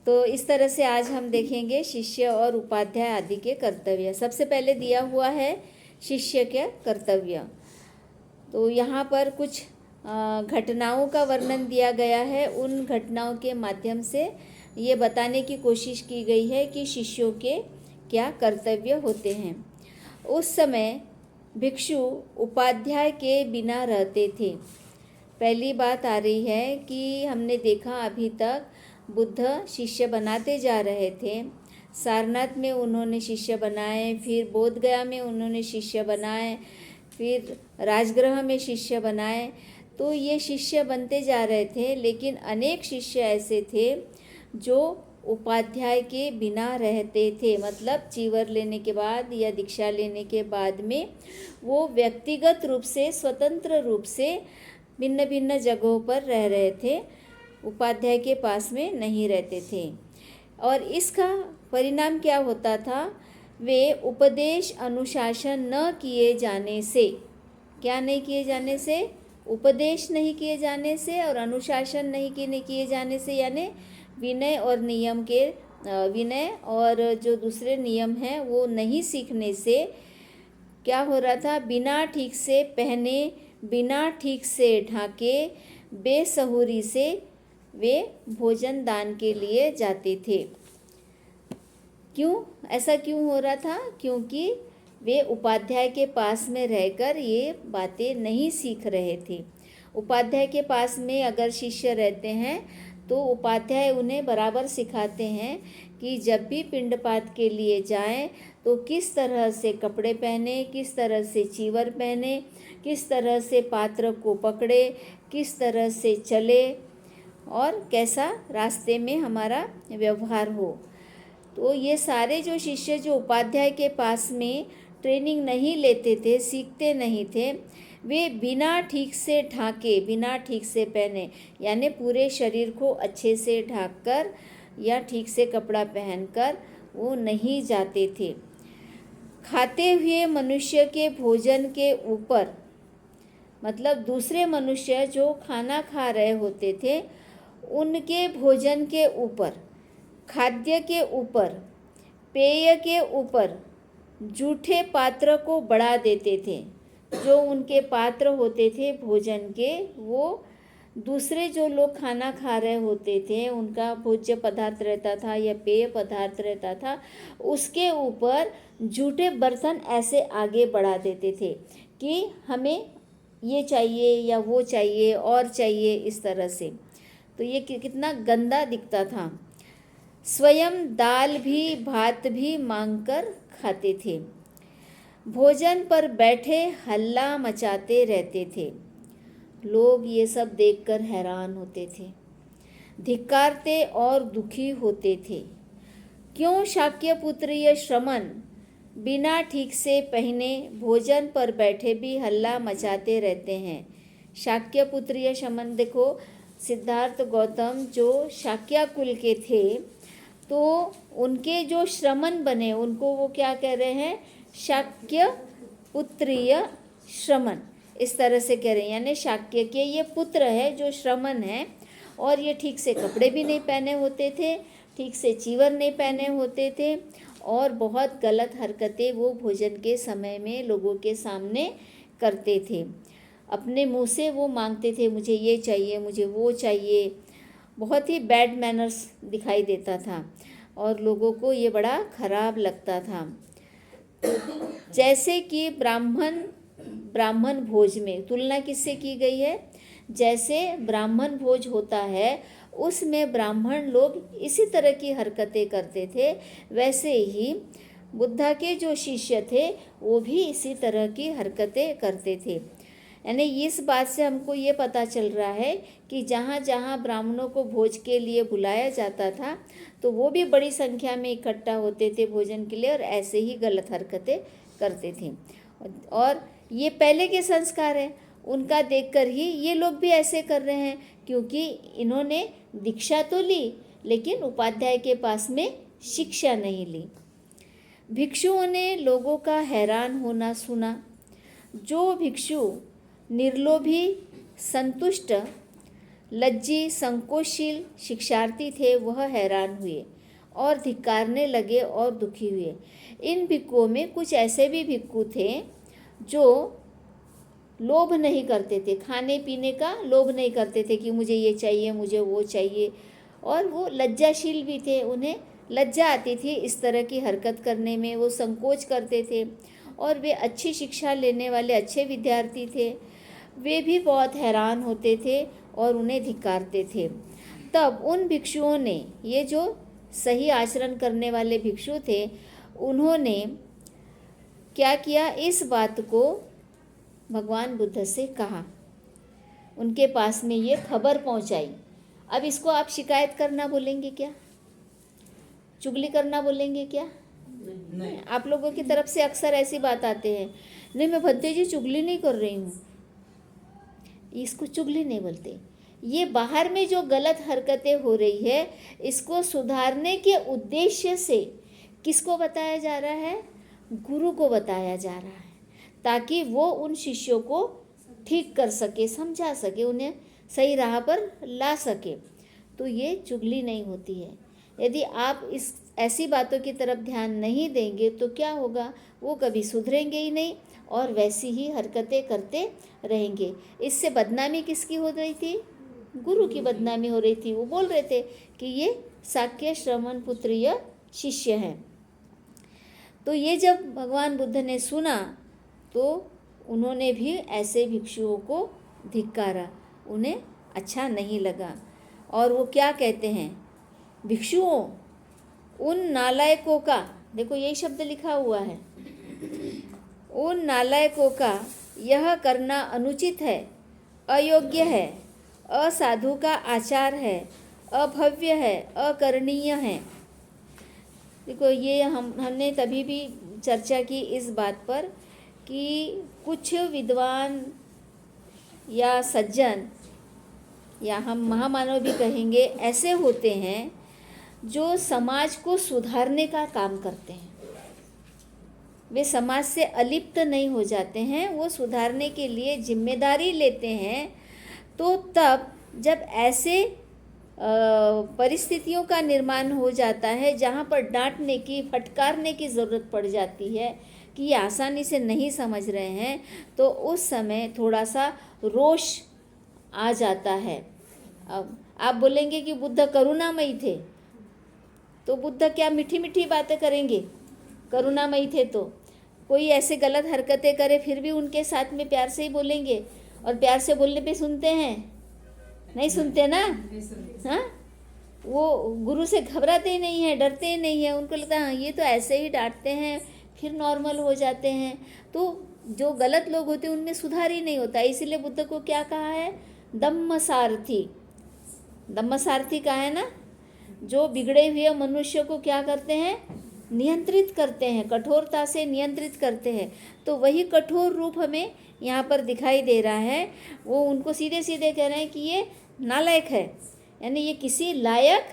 तो इस तरह से आज हम देखेंगे शिष्य और उपाध्याय आदि के कर्तव्य। सबसे पहले दिया हुआ है शिष्य के कर्तव्य। तो यहाँ पर कुछ घटनाओं का वर्णन दिया गया है। उन घटनाओं के माध्यम से ये बताने की कोशिश की गई है कि शिष्यों के क्या कर्तव्य होते हैं। उस समय भिक्षु उपाध्याय के बिना रहते थे। पहली बात आ रही है कि हमने देखा अभी तक बुद्ध शिष्य बनाते जा रहे थे। सारनाथ में उन्होंने शिष्य बनाए, फिर बोध गया में उन्होंने शिष्य बनाए, फिर राजगृह में शिष्य बनाए। तो ये शिष्य बनते जा रहे थे, लेकिन अनेक शिष्य ऐसे थे जो उपाध्याय के बिना रहते थे। मतलब चीवर लेने के बाद या दीक्षा लेने के बाद में वो व्यक्तिगत रूप से, स्वतंत्र रूप से भिन्न भिन्न जगहों पर रह रहे थे, उपाध्याय के पास में नहीं रहते थे। और इसका परिणाम क्या होता था? वे उपदेश अनुशासन न किए जाने से, क्या नहीं किए जाने से? उपदेश नहीं किए जाने से और अनुशासन नहीं किए जाने से, यानी विनय और नियम के विनय और जो दूसरे नियम हैं वो नहीं सीखने से क्या हो रहा था? बिना ठीक से पहने, बिना ठीक से ढाके, बेसहुरी से वे भोजन दान के लिए जाते थे। क्यों ऐसा क्यों हो रहा था? क्योंकि वे उपाध्याय के पास में रहकर ये बातें नहीं सीख रहे थे। उपाध्याय के पास में अगर शिष्य रहते हैं तो उपाध्याय उन्हें बराबर सिखाते हैं कि जब भी पिंडपात के लिए जाएं तो किस तरह से कपड़े पहने, किस तरह से चीवर पहने, किस तरह से पात्र को पकड़े, किस तरह से चले और कैसा रास्ते में हमारा व्यवहार हो। तो ये सारे जो शिष्य जो उपाध्याय के पास में ट्रेनिंग नहीं लेते थे, सीखते नहीं थे, वे बिना ठीक से ढाके, बिना ठीक से पहने, यानी पूरे शरीर को अच्छे से ढाककर या ठीक से कपड़ा पहनकर वो नहीं जाते थे। खाते हुए मनुष्य के भोजन के ऊपर, मतलब दूसरे मनुष्य जो खाना खा रहे होते थे उनके भोजन के ऊपर, खाद्य के ऊपर, पेय के ऊपर जूठे पात्र को बढ़ा देते थे। जो उनके पात्र होते थे भोजन के, वो दूसरे जो लोग खाना खा रहे होते थे, उनका भोज्य पदार्थ रहता था या पेय पदार्थ रहता था, उसके ऊपर जूठे बर्तन ऐसे आगे बढ़ा देते थे कि हमें ये चाहिए या वो चाहिए और चाहिए, इस तरह से। तो ये कितना गंदा दिखता था। स्वयं दाल भी भात भी मांगकर खाते थे। भोजन पर बैठे हल्ला मचाते रहते थे। लोग ये सब देखकर हैरान होते थे, धिक्कारते और दुखी होते थे। क्यों शाक्य पुत्र ये श्रमण बिना ठीक से पहने भोजन पर बैठे भी हल्ला मचाते रहते हैं? शाक्य पुत्र ये शमन, देखो सिद्धार्थ गौतम जो शाक्य कुल के थे, तो उनके जो श्रमण बने उनको वो क्या कह रहे हैं? शाक्य पुत्रीय श्रमण, इस तरह से कह रहे हैं। यानी शाक्य के ये पुत्र है जो श्रमण है, और ये ठीक से कपड़े भी नहीं पहने होते थे, ठीक से चीवर नहीं पहने होते थे, और बहुत गलत हरकतें वो भोजन के समय में लोगों के सामने करते थे। अपने मुंह से वो मांगते थे, मुझे ये चाहिए, मुझे वो चाहिए। बहुत ही बैड मैनर्स दिखाई देता था और लोगों को ये बड़ा खराब लगता था। जैसे कि ब्राह्मण भोज में तुलना किससे की गई है? जैसे ब्राह्मण भोज होता है उसमें ब्राह्मण लोग इसी तरह की हरकतें करते थे, वैसे ही बुद्ध के जो शिष्य थे वो भी इसी तरह की हरकतें करते थे। यानी इस बात से हमको ये पता चल रहा है कि जहाँ जहाँ ब्राह्मणों को भोज के लिए बुलाया जाता था तो वो भी बड़ी संख्या में इकट्ठा होते थे भोजन के लिए और ऐसे ही गलत हरकतें करते थे। और ये पहले के संस्कार हैं, उनका देखकर ही ये लोग भी ऐसे कर रहे हैं, क्योंकि इन्होंने दीक्षा तो ली लेकिन उपाध्याय के पास में शिक्षा नहीं ली। भिक्षुओं ने लोगों का हैरान होना सुना। जो भिक्षु निर्लोभी, संतुष्ट, लज्जी संकोचशील शिक्षार्थी थे वह हैरान हुए और धिक्कारने लगे और दुखी हुए। इन भिक्षुओं में कुछ ऐसे भी भिक्षु थे जो लोभ नहीं करते थे, खाने पीने का लोभ नहीं करते थे कि मुझे ये चाहिए मुझे वो चाहिए, और वो लज्जाशील भी थे, उन्हें लज्जा आती थी इस तरह की हरकत करने में, वो संकोच करते थे। और वे अच्छी शिक्षा लेने वाले अच्छे विद्यार्थी थे, वे भी बहुत हैरान होते थे और उन्हें धिक्कारते थे। तब उन भिक्षुओं ने, ये जो सही आचरण करने वाले भिक्षु थे, उन्होंने क्या किया, इस बात को भगवान बुद्ध से कहा, उनके पास में ये खबर पहुंचाई। अब इसको आप शिकायत करना बोलेंगे क्या, चुगली करना बोलेंगे क्या? नहीं। आप लोगों की तरफ से अक्सर ऐसी बात आते हैं, नहीं मैं भद्दे जी चुगली नहीं कर रही हूँ, इसको चुगली नहीं बोलते। ये बाहर में जो गलत हरकतें हो रही है, इसको सुधारने के उद्देश्य से किसको बताया जा रहा है? गुरु को बताया जा रहा है, ताकि वो उन शिष्यों को ठीक कर सके, समझा सके, उन्हें सही राह पर ला सके। तो ये चुगली नहीं होती है। यदि आप इस ऐसी बातों की तरफ ध्यान नहीं देंगे तो क्या होगा, वो कभी सुधरेंगे ही नहीं और वैसी ही हरकतें करते रहेंगे। इससे बदनामी किसकी हो रही थी? गुरु की बदनामी हो रही थी। वो बोल रहे थे कि ये शाक्य श्रवण पुत्रीय शिष्य हैं। तो ये जब भगवान बुद्ध ने सुना तो उन्होंने भी ऐसे भिक्षुओं को धिक्कारा, उन्हें अच्छा नहीं लगा। और वो क्या कहते हैं, भिक्षुओं उन नालायकों का, देखो यही शब्द लिखा हुआ है, उन नालायकों का यह करना अनुचित है, अयोग्य है, असाधु का आचार है, अभव्य है, अकरणीय है। देखो ये हमने तभी भी चर्चा की इस बात पर कि कुछ विद्वान या सज्जन या हम महामानव भी कहेंगे, ऐसे होते हैं जो समाज को सुधारने का काम करते हैं। वे समाज से अलिप्त नहीं हो जाते हैं, वो सुधारने के लिए जिम्मेदारी लेते हैं। तो तब जब ऐसे परिस्थितियों का निर्माण हो जाता है जहाँ पर डांटने की, फटकारने की ज़रूरत पड़ जाती है कि ये आसानी से नहीं समझ रहे हैं, तो उस समय थोड़ा सा रोष आ जाता है। अब आप बोलेंगे कि बुद्ध करुणामयी थे, तो बुद्ध क्या मीठी मीठी बातें करेंगे? करुणामयी थे तो कोई ऐसे गलत हरकतें करे फिर भी उनके साथ में प्यार से ही बोलेंगे, और प्यार से बोलने पे सुनते हैं? नहीं सुनते ना। हाँ, वो गुरु से घबराते ही नहीं है, डरते ही नहीं है। उनको लगता है हाँ ये तो ऐसे ही डांटते हैं, फिर नॉर्मल हो जाते हैं। तो जो गलत लोग होते हैं उनमें सुधार ही नहीं होता। इसीलिए बुद्ध को क्या कहा है? दम्मसारथी। दम्मसारथी कहा है ना, जो बिगड़े हुए मनुष्य को क्या करते हैं? नियंत्रित करते हैं, कठोरता से नियंत्रित करते हैं। तो वही कठोर रूप हमें यहाँ पर दिखाई दे रहा है। वो उनको सीधे सीधे कह रहे हैं कि ये नालायक है, यानी ये किसी लायक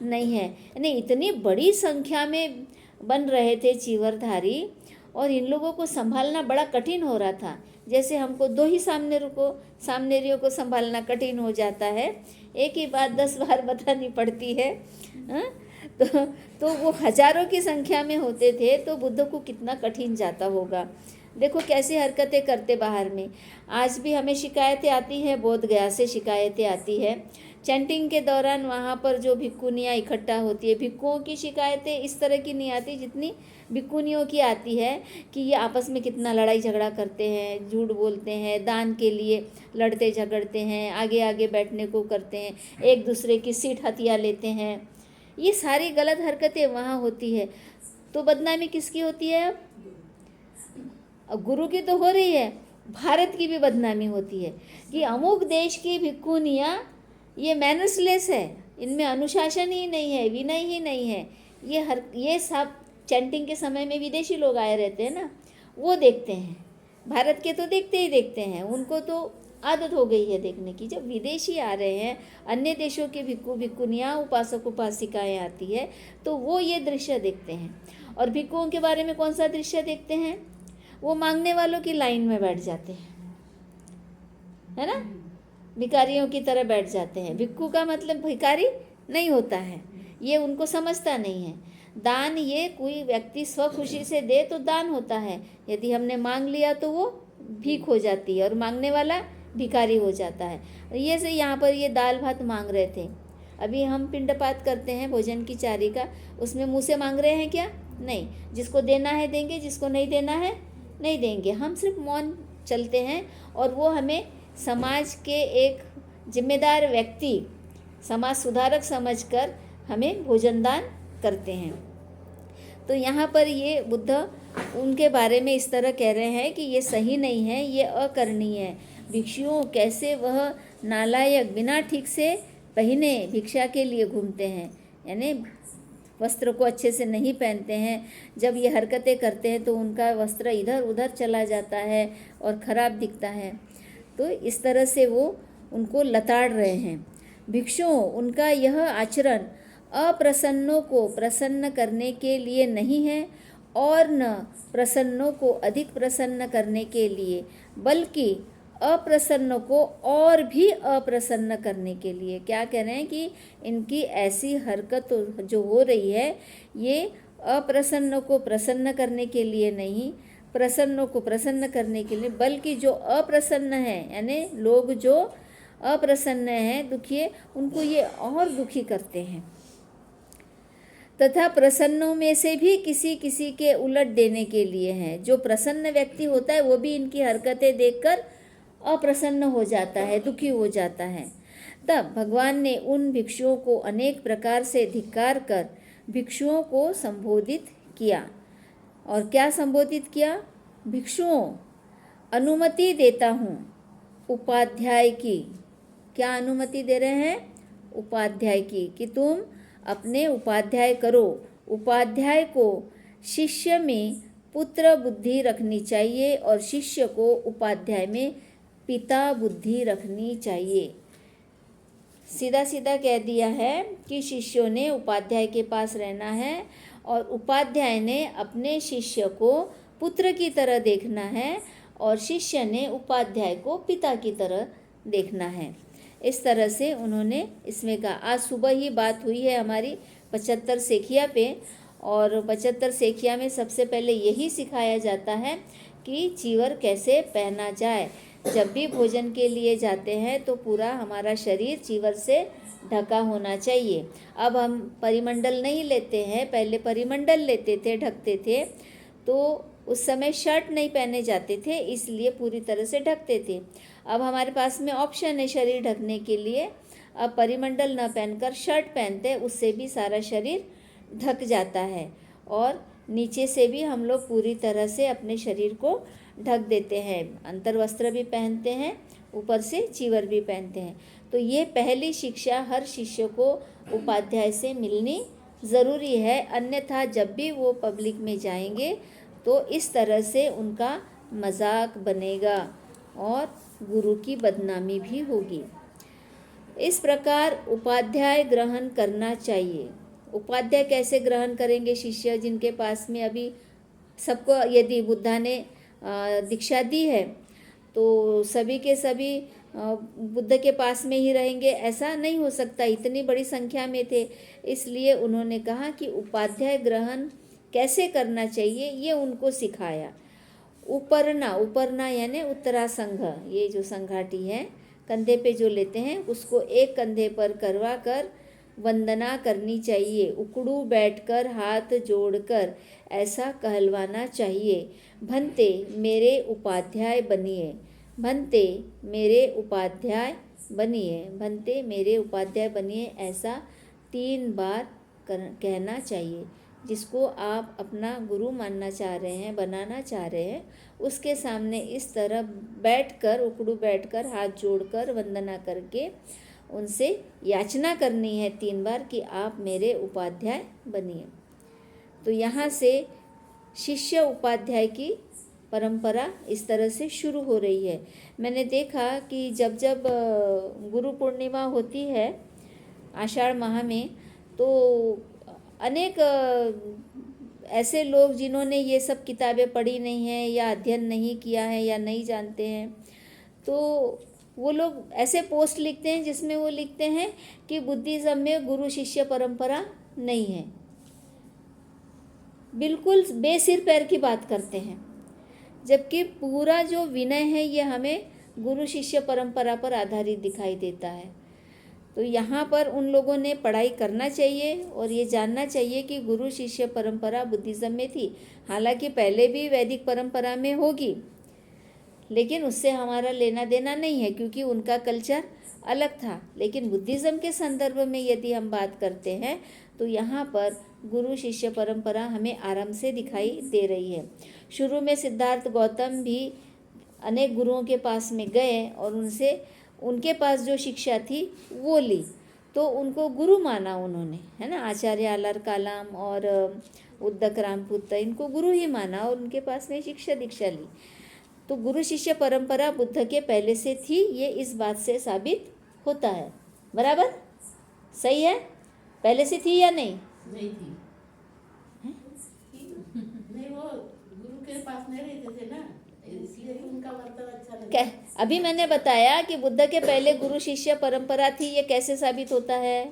नहीं है। यानी इतनी बड़ी संख्या में बन रहे थे चीवरधारी, और इन लोगों को संभालना बड़ा कठिन हो रहा था। जैसे हमको दो ही सामनेरियों को संभालना कठिन हो जाता है, एक ही बात 10 बार बतानी पड़ती है। तो वो हजारों की संख्या में होते थे, तो बुद्ध को कितना कठिन जाता होगा। देखो कैसी हरकतें करते बाहर में। आज भी हमें शिकायतें आती हैं, बोध गया से शिकायतें आती है। चैंटिंग के दौरान वहाँ पर जो भिक्खुनियाँ इकट्ठा होती है, भिक्खुओं की शिकायतें इस तरह की नहीं आती जितनी भिक्खुनियों की आती है कि ये आपस में कितना लड़ाई झगड़ा करते हैं, झूठ बोलते हैं, दान के लिए लड़ते झगड़ते हैं, आगे आगे बैठने को करते हैं, एक दूसरे की सीट हथिया लेते हैं। ये सारी गलत हरकतें वहाँ होती है। तो बदनामी किसकी होती है? अब गुरु की तो हो रही है, भारत की भी बदनामी होती है कि अमुक देश की भिक्खुनियाँ ये मैनर्सलेस है, इनमें अनुशासन ही नहीं है, विनय ही नहीं है। ये सब चैंटिंग के समय में विदेशी लोग आए रहते हैं ना, वो देखते हैं। भारत के तो देखते ही देखते हैं, उनको तो आदत हो गई है देखने की। जब विदेशी आ रहे हैं, अन्य देशों के भिक्खुनियाँ, उपासक उपासिकाएँ आती है, तो वो ये दृश्य देखते हैं। और भिक्खुओं के बारे में कौन सा दृश्य देखते हैं? वो मांगने वालों की लाइन में बैठ जाते हैं, है ना। भिखारियों की तरह बैठ जाते हैं। भिक्खु का मतलब भिखारी नहीं होता है, ये उनको समझता नहीं है। दान ये कोई व्यक्ति स्वखुशी से दे तो दान होता है, यदि हमने मांग लिया तो वो भीख हो जाती है और मांगने वाला भिखारी हो जाता है। ये से यहाँ पर ये दाल भात मांग रहे थे। अभी हम पिंडपात करते हैं भोजन की चारी का, उसमें मुँह से मांग रहे हैं क्या? नहीं। जिसको देना है देंगे, जिसको नहीं देना है नहीं देंगे। हम सिर्फ मौन चलते हैं और वो हमें समाज के एक जिम्मेदार व्यक्ति, समाज सुधारक समझकर हमें भोजन दान करते हैं। तो यहाँ पर ये बुद्ध उनके बारे में इस तरह कह रहे हैं कि ये सही नहीं है, ये अकरणीय है। भिक्षुओं कैसे वह नालायक बिना ठीक से पहने भिक्षा के लिए घूमते हैं, यानी वस्त्र को अच्छे से नहीं पहनते हैं। जब ये हरकतें करते हैं तो उनका वस्त्र इधर उधर चला जाता है और ख़राब दिखता है। तो इस तरह से वो उनको लताड़ रहे हैं। भिक्षुओं उनका यह आचरण अप्रसन्नों को प्रसन्न करने के लिए नहीं है और न प्रसन्नों को अधिक प्रसन्न करने के लिए, बल्कि अप्रसन्न को और भी अप्रसन्न करने के लिए। क्या कह रहे हैं कि इनकी ऐसी हरकत जो हो रही है ये अप्रसन्न को प्रसन्न करने के लिए नहीं, प्रसन्नों को प्रसन्न करने के लिए, बल्कि जो अप्रसन्न है यानी लोग जो अप्रसन्न हैं, दुखी है, उनको ये और दुखी करते हैं। तथा प्रसन्नों में से भी किसी किसी के उलट देने के लिए हैं। जो प्रसन्न व्यक्ति होता है वो भी इनकी हरकतें देखकर अप्रसन्न हो जाता है, दुखी हो जाता है। तब भगवान ने उन भिक्षुओं को अनेक प्रकार से धिक्कार कर भिक्षुओं को संबोधित किया। और क्या संबोधित किया? भिक्षुओं, अनुमति देता हूँ उपाध्याय की। क्या अनुमति दे रहे हैं? उपाध्याय की, कि तुम अपने उपाध्याय करो। उपाध्याय को शिष्य में पुत्र बुद्धि रखनी चाहिए और शिष्य को उपाध्याय में पिता बुद्धि रखनी चाहिए। सीधा सीधा कह दिया है कि शिष्यों ने उपाध्याय के पास रहना है और उपाध्याय ने अपने शिष्य को पुत्र की तरह देखना है और शिष्य ने उपाध्याय को पिता की तरह देखना है। इस तरह से उन्होंने इसमें कहा। आज सुबह ही बात हुई है हमारी 75 सेखिया पे, और 75 सेखिया में सबसे पहले यही सिखाया जाता है कि चीवर कैसे पहना जाए। जब भी भोजन के लिए जाते हैं तो पूरा हमारा शरीर चीवर से ढका होना चाहिए। अब हम परिमंडल नहीं लेते हैं, पहले परिमंडल लेते थे, ढकते थे, तो उस समय शर्ट नहीं पहने जाते थे, इसलिए पूरी तरह से ढकते थे। अब हमारे पास में ऑप्शन है शरीर ढकने के लिए, अब परिमंडल न पहनकर शर्ट पहनते, उससे भी सारा शरीर ढक जाता है और नीचे से भी हम लोग पूरी तरह से अपने शरीर को ढक देते हैं। अंतर वस्त्र भी पहनते हैं, ऊपर से चीवर भी पहनते हैं। तो ये पहली शिक्षा हर शिष्य को उपाध्याय से मिलनी ज़रूरी है, अन्यथा जब भी वो पब्लिक में जाएंगे तो इस तरह से उनका मजाक बनेगा और गुरु की बदनामी भी होगी। इस प्रकार उपाध्याय ग्रहण करना चाहिए। उपाध्याय कैसे ग्रहण करेंगे शिष्य? जिनके पास में अभी सबको, यदि बुद्धा ने दीक्षा दी है तो सभी के सभी बुद्ध के पास में ही रहेंगे, ऐसा नहीं हो सकता, इतनी बड़ी संख्या में थे। इसलिए उन्होंने कहा कि उपाध्याय ग्रहण कैसे करना चाहिए ये उनको सिखाया। उपरना यानी उत्तरासंघ, ये जो संघाटी है कंधे पे जो लेते हैं उसको एक कंधे पर करवा कर वंदना करनी चाहिए। उकड़ू बैठकर हाथ जोड़कर ऐसा कहलवाना चाहिए, भंते मेरे उपाध्याय बनिए, भंते मेरे उपाध्याय बनिए, भंते मेरे उपाध्याय बनिए, ऐसा 3 बार कहना चाहिए। जिसको आप अपना गुरु मानना चाह रहे हैं, बनाना चाह रहे हैं, उसके सामने इस तरह बैठकर, उकड़ू बैठकर हाथ जोड़कर वंदना करके उनसे याचना करनी है 3 बार कि आप मेरे उपाध्याय बनिए। तो यहाँ से शिष्य उपाध्याय की परंपरा इस तरह से शुरू हो रही है। मैंने देखा कि जब जब गुरु पूर्णिमा होती है आषाढ़ माह में, तो अनेक ऐसे लोग जिन्होंने ये सब किताबें पढ़ी नहीं हैं या अध्ययन नहीं किया है या नहीं जानते हैं, तो वो लोग ऐसे पोस्ट लिखते हैं जिसमें वो लिखते हैं कि बुद्धिज़्म में गुरु शिष्य परंपरा नहीं है। बिल्कुल बेसिर पैर की बात करते हैं, जबकि पूरा जो विनय है ये हमें गुरु शिष्य परंपरा पर आधारित दिखाई देता है। तो यहाँ पर उन लोगों ने पढ़ाई करना चाहिए और ये जानना चाहिए कि गुरु शिष्य परंपरा बुद्धिज़्म में थी। हालांकि पहले भी वैदिक परंपरा में होगी, लेकिन उससे हमारा लेना देना नहीं है क्योंकि उनका कल्चर अलग था। लेकिन बुद्धिज़्म के संदर्भ में यदि हम बात करते हैं तो यहाँ पर गुरु शिष्य परंपरा हमें आराम से दिखाई दे रही है। शुरू में सिद्धार्थ गौतम भी अनेक गुरुओं के पास में गए और उनके पास जो शिक्षा थी वो ली, तो उनको गुरु माना उन्होंने, है ना। आचार्य आलर कालाम और उद्दक रामपुत्र, इनको गुरु ही माना और उनके पास में शिक्षा दीक्षा ली। तो गुरु शिष्य परंपरा बुद्ध के पहले से थी, ये इस बात से साबित होता है। बराबर, सही है। पहले से थी या नहीं? नहीं थी। नहीं, वो गुरु के पास नहीं रहते थे ना, इसलिए उनका बर्तन अच्छा लगा। अभी मैंने बताया कि बुद्ध के पहले गुरु शिष्य परंपरा थी, ये कैसे साबित होता है?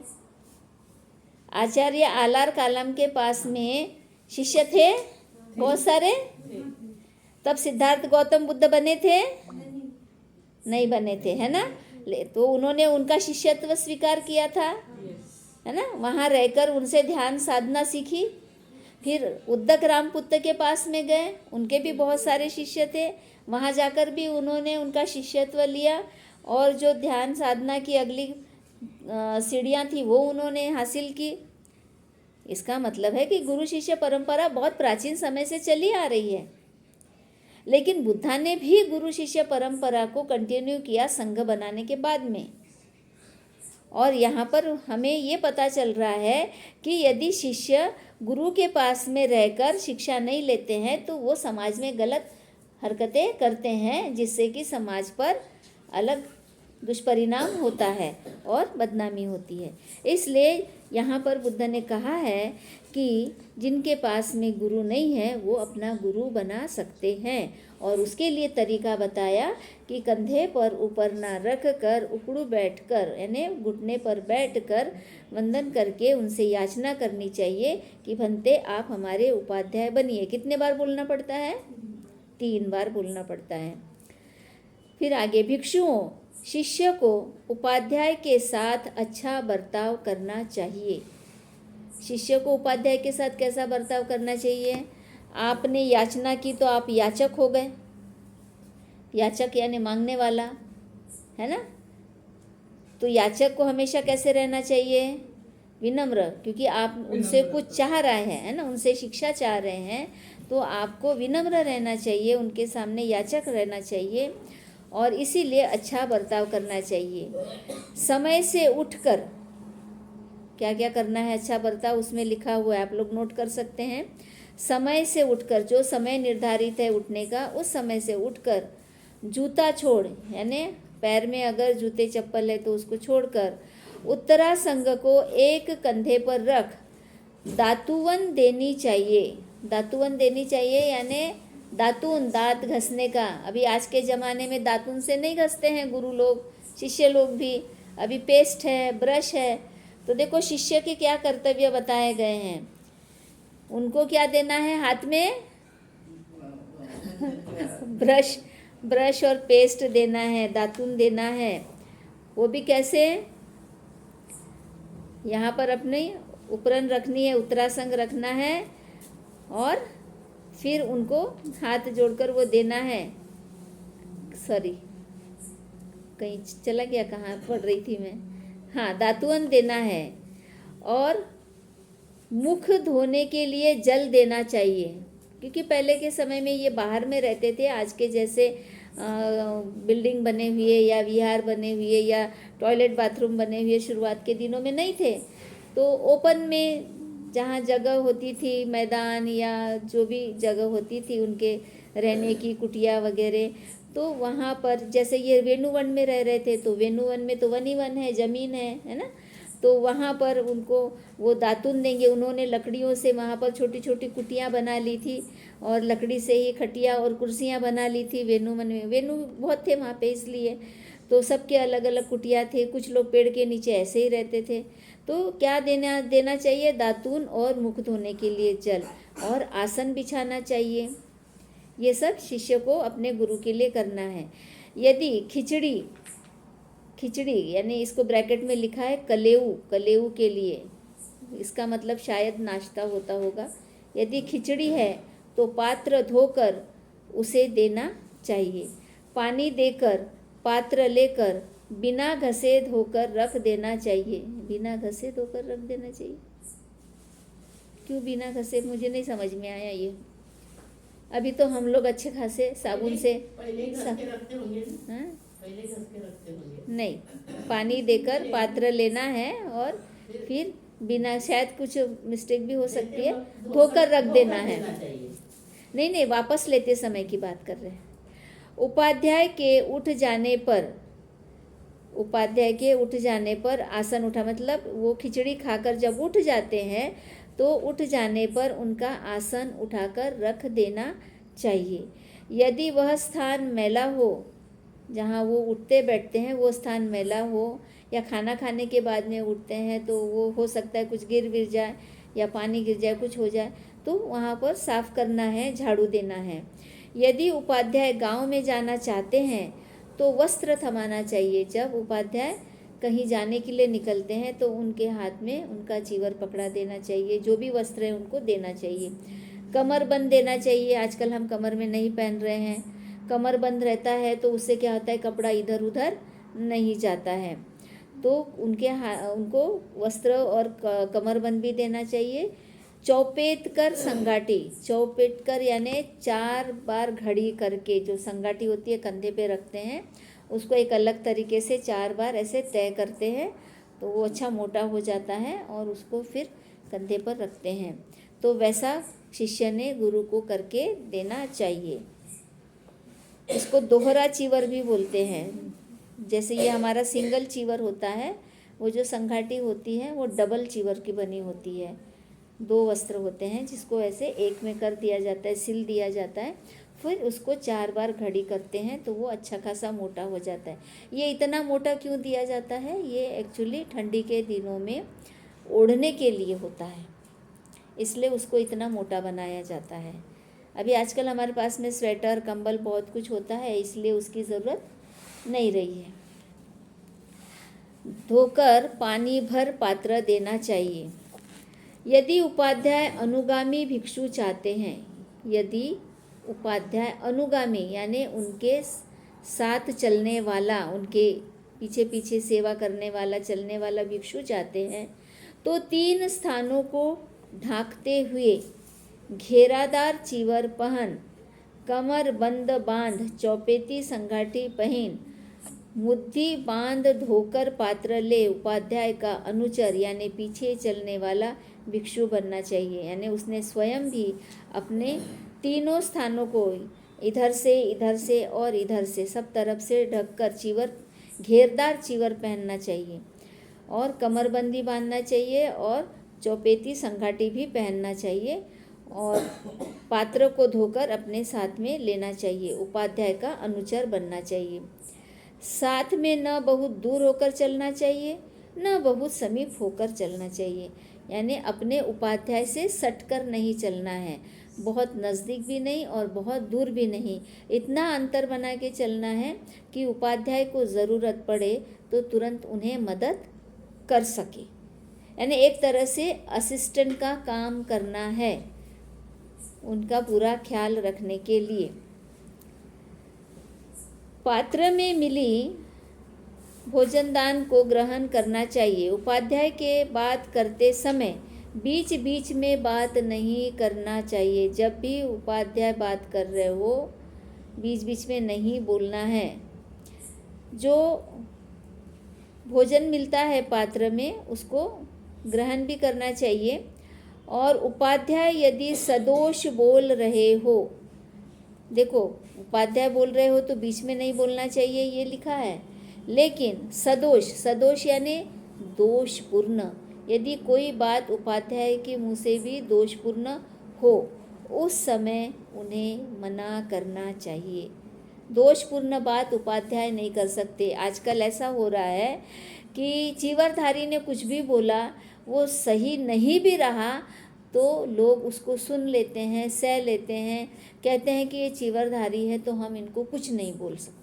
आचार्य आलार कालाम के पास में शिष्य थे बहुत सारे, तब सिद्धार्थ गौतम बुद्ध बने थे? नहीं बने थे, है ना। तो उन्होंने उनका शिष्यत्व स्वीकार किया था, है ना। वहाँ रहकर उनसे ध्यान साधना सीखी। फिर उद्दक रामपुत्र के पास में गए, उनके भी बहुत सारे शिष्य थे, वहाँ जाकर भी उन्होंने उनका शिष्यत्व लिया और जो ध्यान साधना की अगली सीढ़ियाँ थी वो उन्होंने हासिल की। इसका मतलब है कि गुरु शिष्य परंपरा बहुत प्राचीन समय से चली आ रही है। लेकिन बुद्धा ने भी गुरु शिष्य परंपरा को कंटिन्यू किया संघ बनाने के बाद में। और यहाँ पर हमें ये पता चल रहा है कि यदि शिष्य गुरु के पास में रहकर शिक्षा नहीं लेते हैं तो वो समाज में गलत हरकतें करते हैं, जिससे कि समाज पर अलग दुष्परिणाम होता है और बदनामी होती है। इसलिए यहाँ पर बुद्ध ने कहा है कि जिनके पास में गुरु नहीं है वो अपना गुरु बना सकते हैं, और उसके लिए तरीका बताया कि कंधे पर ऊपर ना रख कर उकड़ू बैठ कर, यानी घुटने पर बैठ कर वंदन करके उनसे याचना करनी चाहिए कि भंते आप हमारे उपाध्याय बनिए। कितने बार बोलना पड़ता है? 3 बार बोलना पड़ता है। फिर आगे, भिक्षुओं शिष्य को उपाध्याय के साथ अच्छा बर्ताव करना चाहिए। शिष्य को उपाध्याय के साथ कैसा बर्ताव करना चाहिए? आपने याचना की तो आप याचक हो गए। याचक यानी मांगने वाला, है ना। तो याचक को हमेशा कैसे रहना चाहिए? विनम्र, क्योंकि आप उनसे कुछ चाह रहे हैं, है ना, उनसे शिक्षा चाह रहे हैं, तो आपको विनम्र रहना चाहिए, उनके सामने याचक रहना चाहिए और इसीलिए अच्छा बर्ताव करना चाहिए। समय से उठकर क्या क्या करना है अच्छा बर्ताव, उसमें लिखा हुआ है, आप लोग नोट कर सकते हैं। समय से उठकर, जो समय निर्धारित है उठने का, उस समय से उठकर जूता छोड़, यानी पैर में अगर जूते चप्पल है तो उसको छोड़कर उत्तरासंग को एक कंधे पर रख दातुवन देनी चाहिए। दातुवन देनी चाहिए यानी दातून, दांत घसने का। अभी आज के ज़माने में दातून से नहीं घसते हैं गुरु लोग, शिष्य लोग भी। अभी पेस्ट है, ब्रश है। तो देखो शिष्य के क्या कर्तव्य बताए गए हैं। उनको क्या देना है हाथ में? ब्रश और पेस्ट देना है, दातून देना है। वो भी कैसे? यहाँ पर अपनी उपरन रखनी है, उत्तरासंग रखना है और फिर उनको हाथ जोड़कर वो देना है। सॉरी, कहीं चला गया, कहाँ पढ़ रही थी मैं। हाँ, दातुअन देना है और मुख धोने के लिए जल देना चाहिए, क्योंकि पहले के समय में ये बाहर में रहते थे। आज के जैसे बिल्डिंग बने हुए या विहार बने हुए या टॉयलेट बाथरूम बने हुए शुरुआत के दिनों में नहीं थे। तो ओपन में जहाँ जगह होती थी, मैदान या जो भी जगह होती थी उनके रहने की, कुटिया वगैरह, तो वहाँ पर जैसे ये वेणुवन में रह रहे थे, तो वेणुवन में तो वन ही वन है, ज़मीन है ना। तो वहाँ पर उनको वो दातुन देंगे। उन्होंने लकड़ियों से वहाँ पर छोटी छोटी कुटियाँ बना ली थी और लकड़ी से ही खटिया और कुर्सियाँ बना ली थी वेणुवन में। वेणु बहुत थे वहाँ पे, इसलिए तो सबके अलग अलग कुटिया थे, कुछ लोग पेड़ के नीचे ऐसे ही रहते थे। तो क्या देना चाहिए? दातून और मुख धोने के लिए जल और आसन बिछाना चाहिए। ये सब शिष्य को अपने गुरु के लिए करना है। यदि खिचड़ी यानी इसको ब्रैकेट में लिखा है कलेऊ के लिए, इसका मतलब शायद नाश्ता होता होगा। यदि खिचड़ी है तो पात्र धोकर उसे देना चाहिए। पानी देकर पात्र लेकर बिना घसे धोकर रख देना चाहिए। बिना घसे धोकर रख देना चाहिए, क्यों बिना घसे? मुझे नहीं समझ में आया ये। अभी तो हम लोग अच्छे खासे साबुन से पहले ही घस के रखते होंगे ना? हाँ? पहले घस के रखते होंगे। नहीं, पानी देकर पात्र लेना है और फिर बिना, शायद कुछ मिस्टेक भी हो सकती है, धोकर रख देना है। नहीं, वापस लेते समय की बात कर रहे हैं। उपाध्याय के उठ जाने पर आसन उठा, मतलब वो खिचड़ी खाकर जब उठ जाते हैं तो उठ जाने पर उनका आसन उठाकर रख देना चाहिए। यदि वह स्थान मैला हो, जहाँ वो उठते बैठते हैं वो स्थान मैला हो, या खाना खाने के बाद में उठते हैं तो वो हो सकता है कुछ गिर जाए या पानी गिर जाए, कुछ हो जाए, तो वहाँ पर साफ करना है, झाड़ू देना है। यदि उपाध्याय गांव में जाना चाहते हैं तो वस्त्र थमाना चाहिए। जब उपाध्याय कहीं जाने के लिए निकलते हैं तो उनके हाथ में उनका चीवर पकड़ा देना चाहिए, जो भी वस्त्र है उनको देना चाहिए। कमर बंद देना चाहिए। आजकल हम कमर में नहीं पहन रहे हैं, कमर बंद रहता है तो उससे क्या होता है, कपड़ा इधर उधर नहीं जाता है। तो उनको वस्त्र और कमरबंद भी देना चाहिए। चौपेट कर यानी 4 बार घड़ी करके, जो संगाटी होती है कंधे पे रखते हैं, उसको एक अलग तरीके से 4 बार ऐसे तय करते हैं तो वो अच्छा मोटा हो जाता है और उसको फिर कंधे पर रखते हैं। तो वैसा शिष्य ने गुरु को करके देना चाहिए। इसको दोहरा चीवर भी बोलते हैं। जैसे ये हमारा सिंगल चीवर होता है, वो जो संघाटी होती है वो डबल चीवर की बनी होती है। 2 वस्त्र होते हैं जिसको ऐसे एक में कर दिया जाता है, सिल दिया जाता है, फिर उसको 4 बार घड़ी करते हैं तो वो अच्छा खासा मोटा हो जाता है। ये इतना मोटा क्यों दिया जाता है? ये एक्चुअली ठंडी के दिनों में ओढ़ने के लिए होता है, इसलिए उसको इतना मोटा बनाया जाता है। अभी आजकल हमारे पास में स्वेटर, कंबल बहुत कुछ होता है, इसलिए उसकी ज़रूरत नहीं रही है। धोकर पानी भर पात्र देना चाहिए। यदि उपाध्याय अनुगामी भिक्षु चाहते हैं, यदि उपाध्याय अनुगामी यानी उनके साथ चलने वाला, उनके पीछे पीछे सेवा करने वाला, चलने वाला भिक्षु चाहते हैं, तो 3 स्थानों को ढांकते हुए घेरादार चीवर पहन, कमर बंद बांध, चौपेटी संगाटी पहन, मुद्दी बांध धोकर पात्र ले उपाध्याय का अनुचर यानी पीछे चलने वाला भिक्षु बनना चाहिए। यानी उसने स्वयं भी अपने तीनों स्थानों को इधर से और इधर से सब तरफ से ढककर चीवर, घेरदार चीवर पहनना चाहिए और कमरबंदी बांधना चाहिए और चौपेटी संघाटी भी पहनना चाहिए और पात्र को धोकर अपने साथ में लेना चाहिए। उपाध्याय का अनुचर बनना चाहिए। साथ में न बहुत दूर होकर चलना चाहिए, न बहुत समीप होकर चलना चाहिए। यानी अपने उपाध्याय से सटकर नहीं चलना है, बहुत नज़दीक भी नहीं और बहुत दूर भी नहीं। इतना अंतर बना के चलना है कि उपाध्याय को ज़रूरत पड़े तो तुरंत उन्हें मदद कर सके। यानी एक तरह से असिस्टेंट का काम करना है, उनका पूरा ख्याल रखने के लिए। पात्र में मिली भोजनदान को ग्रहण करना चाहिए। उपाध्याय के बात करते समय बीच बीच में बात नहीं करना चाहिए। जब भी उपाध्याय बात कर रहे हो, बीच बीच में नहीं बोलना है। जो भोजन मिलता है पात्र में उसको ग्रहण भी करना चाहिए। और उपाध्याय यदि सदोष बोल रहे हो, देखो उपाध्याय बोल रहे हो तो बीच में नहीं बोलना चाहिए, ये लिखा है। लेकिन सदोष यानी दोषपूर्ण, यदि कोई बात उपाध्याय के मुँह से भी दोषपूर्ण हो, उस समय उन्हें मना करना चाहिए। दोषपूर्ण बात उपाध्याय नहीं कर सकते। आजकल ऐसा हो रहा है कि चीवरधारी ने कुछ भी बोला, वो सही नहीं भी रहा तो लोग उसको सुन लेते हैं, सह लेते हैं, कहते हैं कि ये चीवरधारी है तो हम इनको कुछ नहीं बोल सकते।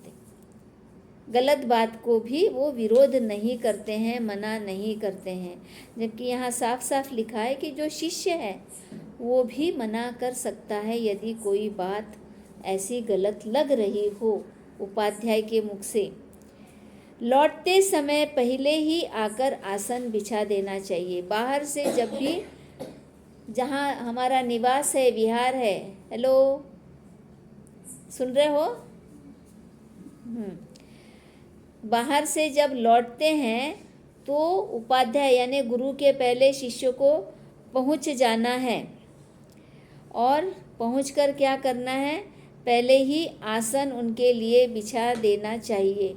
गलत बात को भी वो विरोध नहीं करते हैं, मना नहीं करते हैं। जबकि यहाँ साफ साफ लिखा है कि जो शिष्य है वो भी मना कर सकता है यदि कोई बात ऐसी गलत लग रही हो उपाध्याय के मुख से। लौटते समय पहले ही आकर आसन बिछा देना चाहिए। बाहर से जब भी, जहाँ हमारा निवास है, विहार है, हेलो सुन रहे हो, बाहर से जब लौटते हैं तो उपाध्याय यानी गुरु के पहले शिष्य को पहुंच जाना है और पहुंचकर क्या करना है, पहले ही आसन उनके लिए बिछा देना चाहिए।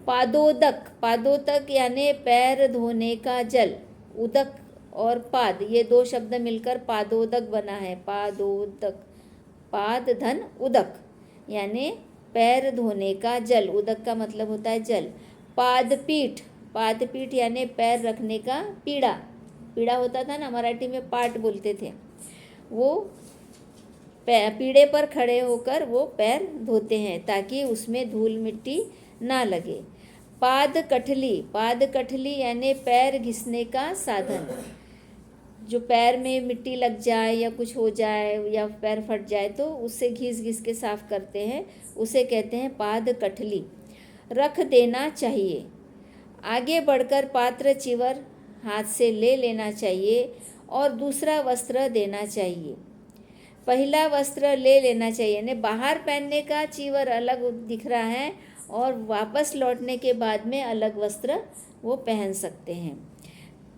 पादोदक, पादोदक यानी पैर धोने का जल, उदक और पाद ये दो शब्द मिलकर पादोदक बना है। पादोदक, पाद धन उदक यानी पैर धोने का जल, उदक का मतलब होता है जल। पादपीठ, पादपीठ यानी पैर रखने का पीढ़ा, पीढ़ा होता था ना, मराठी में पाट बोलते थे। वो पीढ़े पर खड़े होकर वो पैर धोते हैं ताकि उसमें धूल मिट्टी ना लगे। पाद कठली, पाद कठली यानी पैर घिसने का साधन, जो पैर में मिट्टी लग जाए या कुछ हो जाए या पैर फट जाए तो उससे घिस घिस के साफ करते हैं, उसे कहते हैं पाद कठली। रख देना चाहिए। आगे बढ़कर पात्र चिवर हाथ से ले लेना चाहिए और दूसरा वस्त्र देना चाहिए। पहला वस्त्र ले लेना चाहिए यानी बाहर पहनने का चीवर अलग दिख रहा है और वापस लौटने के बाद में अलग वस्त्र वो पहन सकते हैं।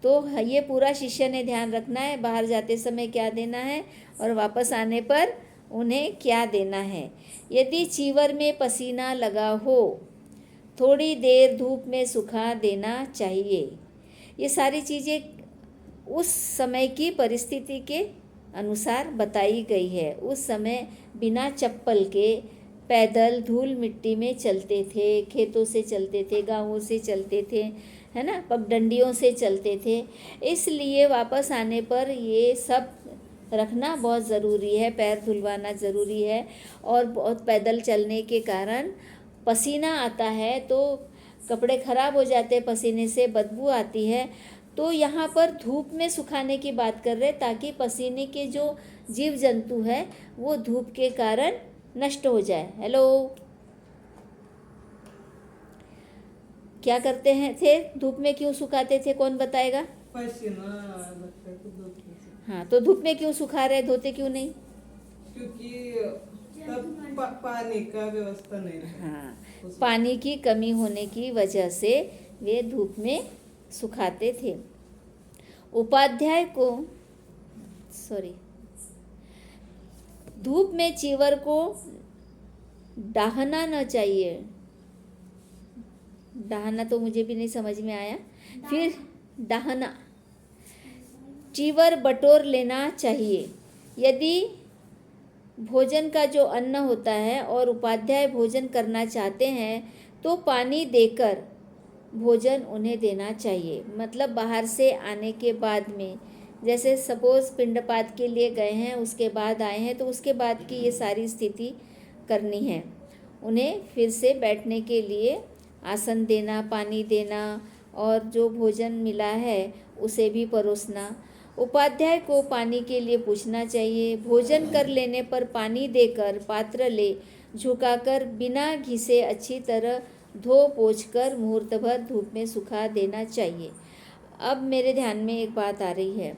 तो ये पूरा शिष्य ने ध्यान रखना है, बाहर जाते समय क्या देना है और वापस आने पर उन्हें क्या देना है। यदि चीवर में पसीना लगा हो, थोड़ी देर धूप में सुखा देना चाहिए। ये सारी चीज़ें उस समय की परिस्थिति के अनुसार बताई गई है। उस समय बिना चप्पल के पैदल धूल मिट्टी में चलते थे, खेतों से चलते थे, गांवों से चलते थे, है ना, पगडंडियों से चलते थे। इसलिए वापस आने पर ये सब रखना बहुत ज़रूरी है, पैर धुलवाना ज़रूरी है। और बहुत पैदल चलने के कारण पसीना आता है तो कपड़े ख़राब हो जाते हैं, पसीने से बदबू आती है। तो यहाँ पर धूप में सुखाने की बात कर रहे हैं ताकि पसीने के जो जीव जंतु है वो धूप के कारण नष्ट हो जाए। हेलो, क्या करते हैं थे, धूप में क्यों सुखाते थे, कौन बताएगा? पसीना लगता है तो धूप में। हाँ, तो धूप में क्यों सुखा रहे, धोते क्यों नहीं? क्योंकि तब पानी का व्यवस्था नहीं था। हाँ, पानी की कमी होने की वजह से वे धूप में सुखाते थे। उपाध्याय को धूप में चीवर को डाहना न चाहिए। डाहना तो मुझे भी नहीं समझ में आया, फिर डाहना, चीवर बटोर लेना चाहिए। यदि भोजन का जो अन्न होता है और उपाध्याय भोजन करना चाहते हैं तो पानी देकर भोजन उन्हें देना चाहिए। मतलब बाहर से आने के बाद में, जैसे सपोज़ पिंडपात के लिए गए हैं, उसके बाद आए हैं तो उसके बाद की ये सारी स्थिति करनी है। उन्हें फिर से बैठने के लिए आसन देना, पानी देना और जो भोजन मिला है उसे भी परोसना। उपाध्याय को पानी के लिए पूछना चाहिए। भोजन कर लेने पर पानी देकर पात्र ले झुकाकर बिना घिसे अच्छी तरह धो पोंछ कर मुहूर्त भर धूप में सुखा देना चाहिए। अब मेरे ध्यान में एक बात आ रही है,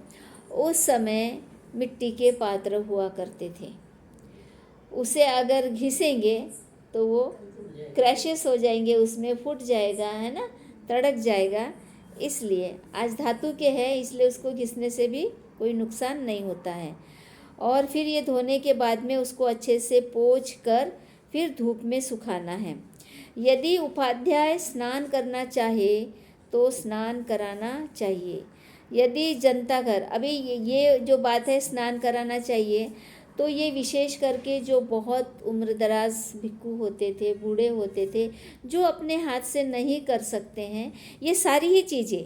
उस समय मिट्टी के पात्र हुआ करते थे, उसे अगर घिसेंगे तो वो क्रैशेस हो जाएंगे, उसमें फूट जाएगा, है ना, तड़क जाएगा। इसलिए आज धातु के हैं, इसलिए उसको घिसने से भी कोई नुकसान नहीं होता है। और फिर ये धोने के बाद में उसको अच्छे से पोंछ कर फिर धूप में सुखाना है। यदि उपाध्याय स्नान करना चाहे तो स्नान कराना चाहिए। यदि जनता घर, अभी ये जो बात है स्नान कराना चाहिए, तो ये विशेष करके जो बहुत उम्रदराज भिक्खु होते थे, बूढ़े होते थे, जो अपने हाथ से नहीं कर सकते हैं ये सारी ही चीज़ें,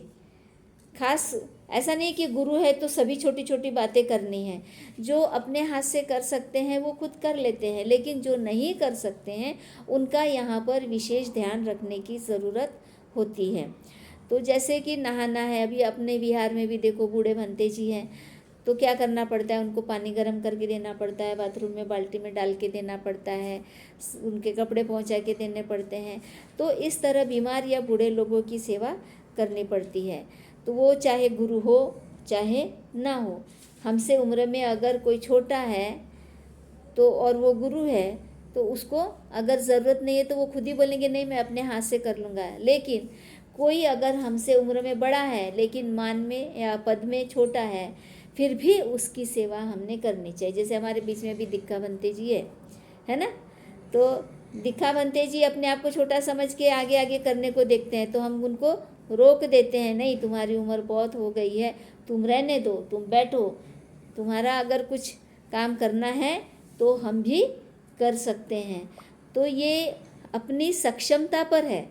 खास ऐसा नहीं कि गुरु है तो सभी छोटी छोटी बातें करनी है, जो अपने हाथ से कर सकते हैं वो खुद कर लेते हैं, लेकिन जो नहीं कर सकते हैं उनका यहाँ पर विशेष ध्यान रखने की ज़रूरत होती है। तो जैसे कि नहाना है, अभी अपने बिहार में भी देखो बूढ़े भंते जी हैं, तो क्या करना पड़ता है, उनको पानी गर्म करके देना पड़ता है, बाथरूम में बाल्टी में डाल के देना पड़ता है, उनके कपड़े पहुंचा के देने पड़ते हैं। तो इस तरह बीमार या बूढ़े लोगों की सेवा करनी पड़ती है। तो वो चाहे गुरु हो चाहे ना हो, हमसे उम्र में अगर कोई छोटा है तो और वो गुरु है तो उसको अगर ज़रूरत नहीं है तो वो खुद ही बोलेंगे नहीं मैं अपने हाथ से कर लूँगा। लेकिन कोई अगर हमसे उम्र में बड़ा है लेकिन मान में या पद में छोटा है, फिर भी उसकी सेवा हमने करनी चाहिए। जैसे हमारे बीच में भी दिक्खा बनते जी है ना, तो दिक्खा बनते जी अपने आप को छोटा समझ के आगे आगे करने को देखते हैं, तो हम उनको रोक देते हैं, नहीं तुम्हारी उम्र बहुत हो गई है, तुम रहने दो, तुम बैठो, तुम्हारा अगर कुछ काम करना है तो हम भी कर सकते हैं। तो ये अपनी सक्षमता पर है,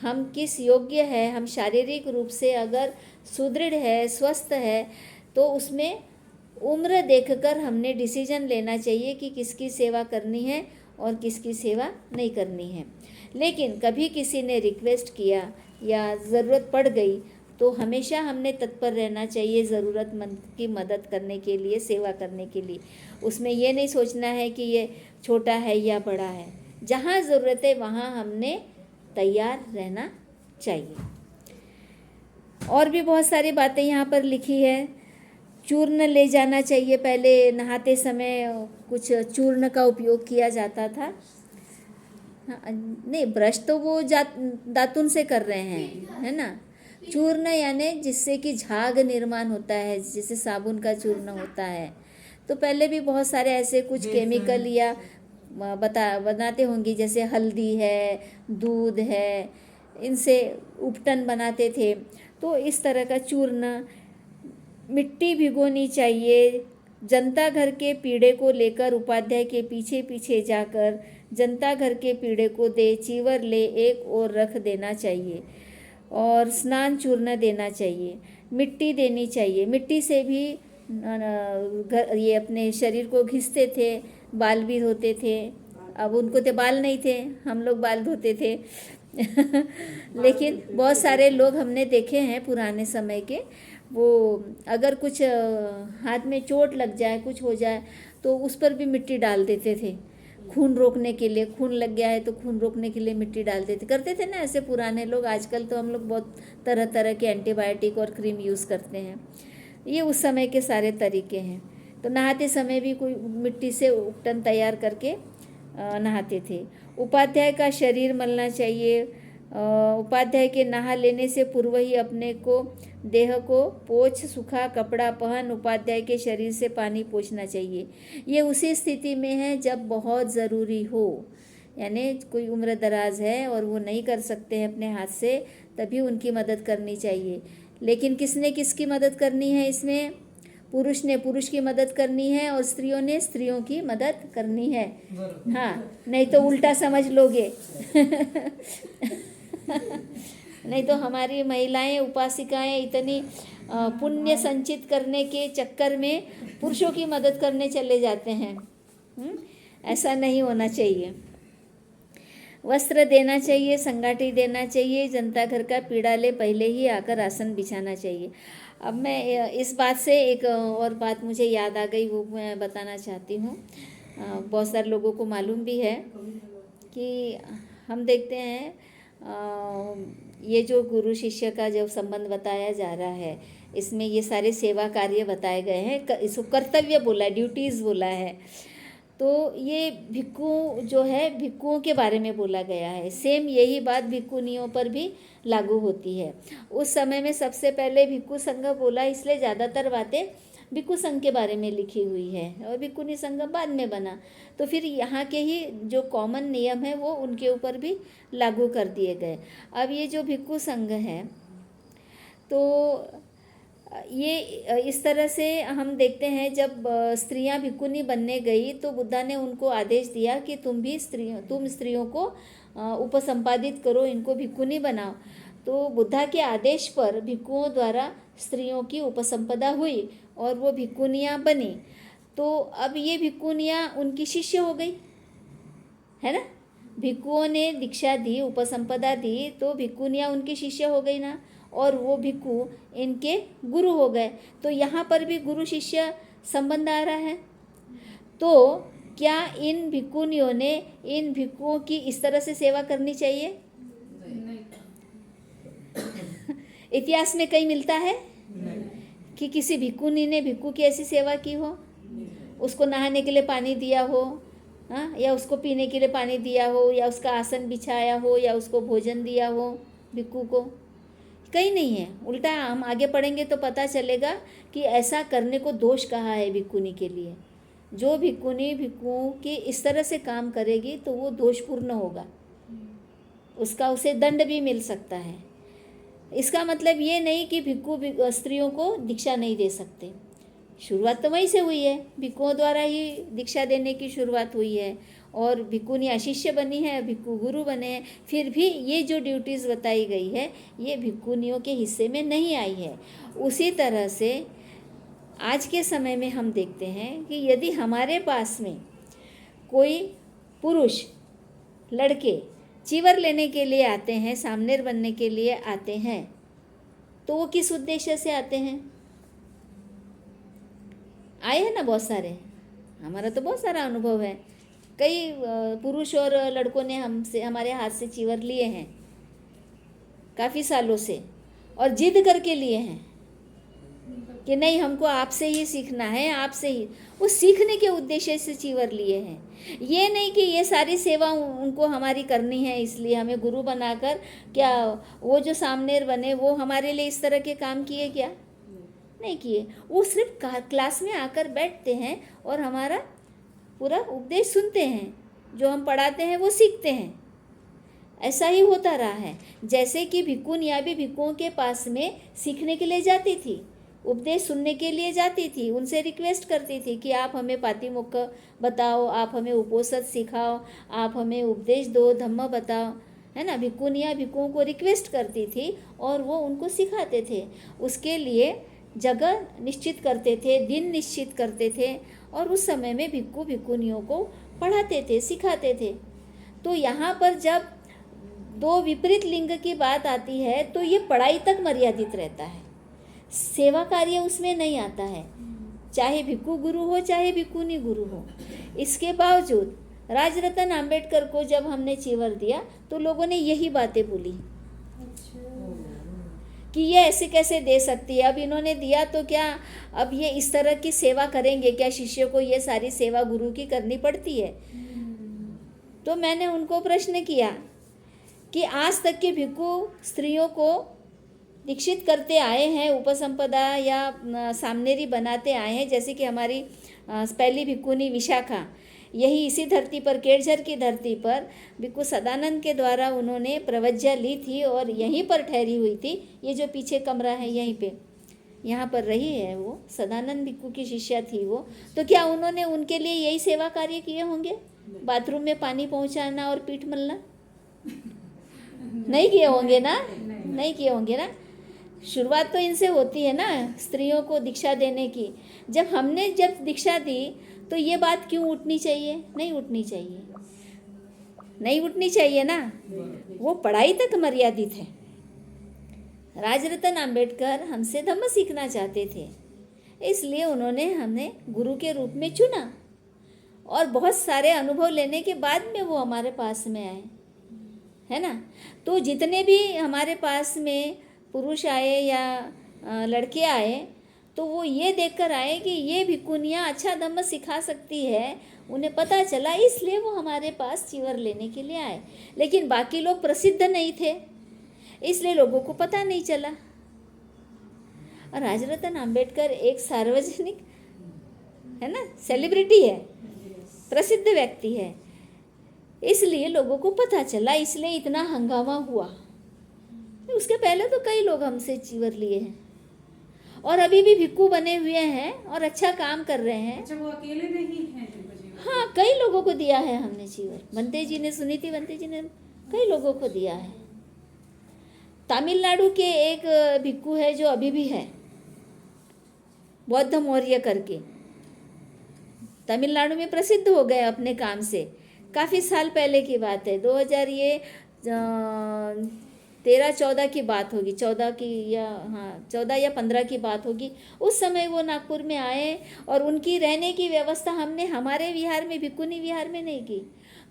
हम किस योग्य है, हम शारीरिक रूप से अगर सुदृढ़ है, स्वस्थ है, तो उसमें उम्र देखकर हमने डिसीजन लेना चाहिए कि किसकी सेवा करनी है और किसकी सेवा नहीं करनी है। लेकिन कभी किसी ने रिक्वेस्ट किया या ज़रूरत पड़ गई तो हमेशा हमने तत्पर रहना चाहिए ज़रूरतमंद की मदद करने के लिए, सेवा करने के लिए। उसमें ये नहीं सोचना है कि ये छोटा है या बड़ा है, जहाँ ज़रूरत है वहाँ हमने तैयार रहना चाहिए। और भी बहुत सारी बातें यहाँ पर लिखी है। चूर्ण ले जाना चाहिए, पहले नहाते समय कुछ चूर्ण का उपयोग किया जाता था। नहीं, ब्रश तो वो दातुन से कर रहे हैं, है ना। चूर्ण यानी जिससे कि झाग निर्माण होता है, जैसे साबुन का चूर्ण होता है। तो पहले भी बहुत सारे ऐसे कुछ केमिकल या बनाते होंगे, जैसे हल्दी है, दूध है, इनसे उपटन बनाते थे। तो इस तरह का चूर्ण, मिट्टी भिगोनी चाहिए। जनता घर के पीढ़े को लेकर उपाध्याय के पीछे पीछे जाकर जनता घर के पीढ़े को दे, चीवर ले एक और रख देना चाहिए, और स्नान चूर्ण देना चाहिए, मिट्टी देनी चाहिए। मिट्टी से भी ये अपने शरीर को घिसते थे, बाल भी धोते थे। अब उनको तो बाल नहीं थे, हम लोग बाल धोते थे लेकिन बहुत सारे लोग हमने देखे हैं पुराने समय के, वो अगर कुछ हाथ में चोट लग जाए, कुछ हो जाए, तो उस पर भी मिट्टी डाल देते थे, खून रोकने के लिए। खून लग गया है तो खून रोकने के लिए मिट्टी डाल देते, करते थे ना ऐसे पुराने लोग। आजकल तो हम लोग बहुत तरह तरह के एंटीबायोटिक और क्रीम यूज़ करते हैं। ये उस समय के सारे तरीके हैं। तो नहाते समय भी कोई मिट्टी से उपटन तैयार करके नहाते थे। उपाध्याय का शरीर मलना चाहिए। उपाध्याय के नहा लेने से पूर्व ही अपने को, देह को पोंछ, सूखा कपड़ा पहन उपाध्याय के शरीर से पानी पोंछना चाहिए। ये उसी स्थिति में है जब बहुत ज़रूरी हो, यानी कोई उम्र दराज है और वो नहीं कर सकते हैं अपने हाथ से, तभी उनकी मदद करनी चाहिए। लेकिन किसने किसकी मदद करनी है इसमें? पुरुष ने पुरुष की मदद करनी है और स्त्रियों ने स्त्रियों की मदद करनी है। हाँ, नहीं तो उल्टा समझ लोगे नहीं तो हमारी महिलाएं, उपासिकाएं इतनी पुण्य संचित करने के चक्कर में पुरुषों की मदद करने चले जाते हैं। ऐसा नहीं होना चाहिए। वस्त्र देना चाहिए, संगाटी देना चाहिए, जनता घर का पीड़ा ले पहले ही आकर आसन बिछाना चाहिए। अब मैं इस बात से एक और बात मुझे याद आ गई, वो मैं बताना चाहती हूँ। बहुत सारे लोगों को मालूम भी है कि हम देखते हैं ये जो गुरु शिष्य का जो संबंध बताया जा रहा है, इसमें ये सारे सेवा कार्य बताए गए हैं। इसको कर्तव्य बोला है, ड्यूटीज़ बोला है। तो ये भिक्खु जो है, भिक्खुओं के बारे में बोला गया है। सेम यही बात भिक्खुनियों पर भी लागू होती है। उस समय में सबसे पहले भिक्खु संघ बोला, इसलिए ज़्यादातर बातें भिक्खु संघ के बारे में लिखी हुई है, और भिक्खुनी संघ बाद में बना। तो फिर यहाँ के ही जो कॉमन नियम है वो उनके ऊपर भी लागू कर दिए गए। अब ये जो भिक्खु संघ है, तो ये इस तरह से हम देखते हैं जब स्त्रियां भिक्खुनी बनने गई तो बुद्धा ने उनको आदेश दिया कि तुम स्त्रियों को उपसंपादित करो, इनको भिक्खुनी बनाओ। तो बुद्धा के आदेश पर भिक्खुओं द्वारा स्त्रियों की उपसंपदा हुई और वो भिक्खुनियाँ बनी। तो अब ये भिक्खुनियाँ उनकी शिष्य हो गई, है ना। भिक्खुओं ने दीक्षा दी, उपसंपदा दी, तो भिक्खुनियाँ उनकी शिष्य हो गई ना, और वो भिक्खु इनके गुरु हो गए। तो यहाँ पर भी गुरु शिष्य संबंध आ रहा है। तो क्या इन भिक्खुनियों ने इन भिक्खुओं की इस तरह से सेवा करनी चाहिए? इतिहास में कहीं मिलता है कि किसी भिक्खुनी ने भिक्खु की ऐसी सेवा की हो, उसको नहाने के लिए पानी दिया हो, हाँ, या उसको पीने के लिए पानी दिया हो, या उसका आसन बिछाया हो, या उसको भोजन दिया हो भिक्खु को? कहीं नहीं है। उल्टा हम आगे पढ़ेंगे तो पता चलेगा कि ऐसा करने को दोष कहा है भिक्खुनी के लिए। जो भिक्खुनी भिक्खुओं की इस तरह से काम करेगी तो वो दोषपूर्ण होगा, उसका उसे दंड भी मिल सकता है। इसका मतलब ये नहीं कि भिक्खु स्त्रियों को दीक्षा नहीं दे सकते। शुरुआत तो वहीं से हुई है, भिक्खुओं द्वारा ही दीक्षा देने की शुरुआत हुई है, और भिक्खुनियाँ शिष्य बनी है, भिक्खु गुरु बने हैं। फिर भी ये जो ड्यूटीज़ बताई गई है ये भिक्खुनियों के हिस्से में नहीं आई है। उसी तरह से आज के समय में हम देखते हैं कि यदि हमारे पास में कोई पुरुष लड़के चीवर लेने के लिए आते हैं, सामनेर बनने के लिए आते हैं, तो वो किस उद्देश्य से आते हैं? आए हैं ना बहुत सारे, हमारा तो बहुत सारा अनुभव है। कई पुरुष और लड़कों ने हमारे हाथ से चीवर लिए हैं काफ़ी सालों से, और जिद करके लिए हैं कि नहीं, हमको आपसे ही सीखना है, आपसे ही। वो सीखने के उद्देश्य से चीवर लिए हैं। ये नहीं कि ये सारी सेवा उनको हमारी करनी है, इसलिए हमें गुरु बनाकर, क्या वो जो सामनेर बने वो हमारे लिए इस तरह के काम किए? क्या नहीं किए। वो सिर्फ क्लास में आकर बैठते हैं और हमारा पूरा उपदेश सुनते हैं, जो हम पढ़ाते हैं वो सीखते हैं। ऐसा ही होता रहा है। जैसे कि भिक्खुनियाँ भी भिक्खुओं के पास में सीखने के लिए जाती थी, उपदेश सुनने के लिए जाती थी, उनसे रिक्वेस्ट करती थी कि आप हमें पातिमुख बताओ, आप हमें उपोषद सिखाओ, आप हमें उपदेश दो, धम्म बताओ, है ना। भिक्खुनियाँ भिक्खुओं को रिक्वेस्ट करती थी और वो उनको सिखाते थे। उसके लिए जगह निश्चित करते थे, दिन निश्चित करते थे, और उस समय में भिक्खु भिक्खुनियों को पढ़ाते थे, सिखाते थे। तो यहाँ पर जब दो विपरीत लिंग की बात आती है तो ये पढ़ाई तक मर्यादित रहता है, सेवा कार्य उसमें नहीं आता है, चाहे भिक्खु गुरु हो चाहे भिक्खुनी गुरु हो। इसके बावजूद राजरतन आम्बेडकर को जब हमने चीवर दिया तो लोगों ने यही बातें बोली कि ये ऐसे कैसे दे सकती है, अब इन्होंने दिया तो क्या अब ये इस तरह की सेवा करेंगे क्या? शिष्य को ये सारी सेवा गुरु की करनी पड़ती है? तो मैंने उनको प्रश्न किया कि आज तक के भिक्खु स्त्रियों को दीक्षित करते आए हैं, उपसंपदा या सामनेरी बनाते आए हैं। जैसे कि हमारी पहली भिक्खुनी विशाखा, यही इसी धरती पर, केड़झर की धरती पर भिक्खु सदानंद के द्वारा उन्होंने प्रवज्ञा ली थी और यहीं पर ठहरी हुई थी। ये जो पीछे कमरा है यहीं पे, यहाँ पर रही है वो, सदानंद भिक्खु की शिष्या थी वो। तो क्या उन्होंने उनके लिए यही सेवा कार्य किए होंगे? बाथरूम में पानी पहुँचाना और पीठ मलना? नहीं किए होंगे ना, नहीं किए होंगे ना। शुरुआत तो इनसे होती है ना, स्त्रियों को दीक्षा देने की। जब दीक्षा दी तो ये बात क्यों उठनी चाहिए? नहीं उठनी चाहिए, नहीं उठनी चाहिए ना। वो पढ़ाई तक मर्यादित है। राजरतन आम्बेडकर हमसे धम्म सीखना चाहते थे, इसलिए उन्होंने हमें गुरु के रूप में चुना, और बहुत सारे अनुभव लेने के बाद में वो हमारे पास में आए, है ना। तो जितने भी हमारे पास में पुरुष आए या लड़के आए, तो वो ये देखकर आए कि ये भिक्खुनियाँ अच्छा धम्म सिखा सकती है, उन्हें पता चला, इसलिए वो हमारे पास चीवर लेने के लिए आए। लेकिन बाकी लोग प्रसिद्ध नहीं थे, इसलिए लोगों को पता नहीं चला। और राजरतन आम्बेडकर एक सार्वजनिक, है ना, सेलिब्रिटी है, प्रसिद्ध व्यक्ति है, इसलिए लोगों को पता चला, इसलिए इतना हंगामा हुआ। उसके पहले तो कई लोग हमसे चीवर लिए हैं। और अभी भी भिक्खू बने हुए हैं और अच्छा काम कर रहे हैं। अच्छा, वो अकेले नहीं हैं जिनको जीवन? हाँ, कई लोगों को दिया है हमने चीवर। बनते जी ने, सुनीति बनते जी ने कई लोगों को दिया है। तमिलनाडु के एक भिक्खू है जो अभी भी है, बौद्ध मौर्य करके, तमिलनाडु में प्रसिद्ध हो गए अपने काम से। काफ़ी साल पहले की बात है, 2013-14 की बात होगी, 14 या 15 की बात होगी। उस समय वो नागपुर में आए और उनकी रहने की व्यवस्था हमने हमारे विहार में, भिक्खुनी विहार में नहीं की,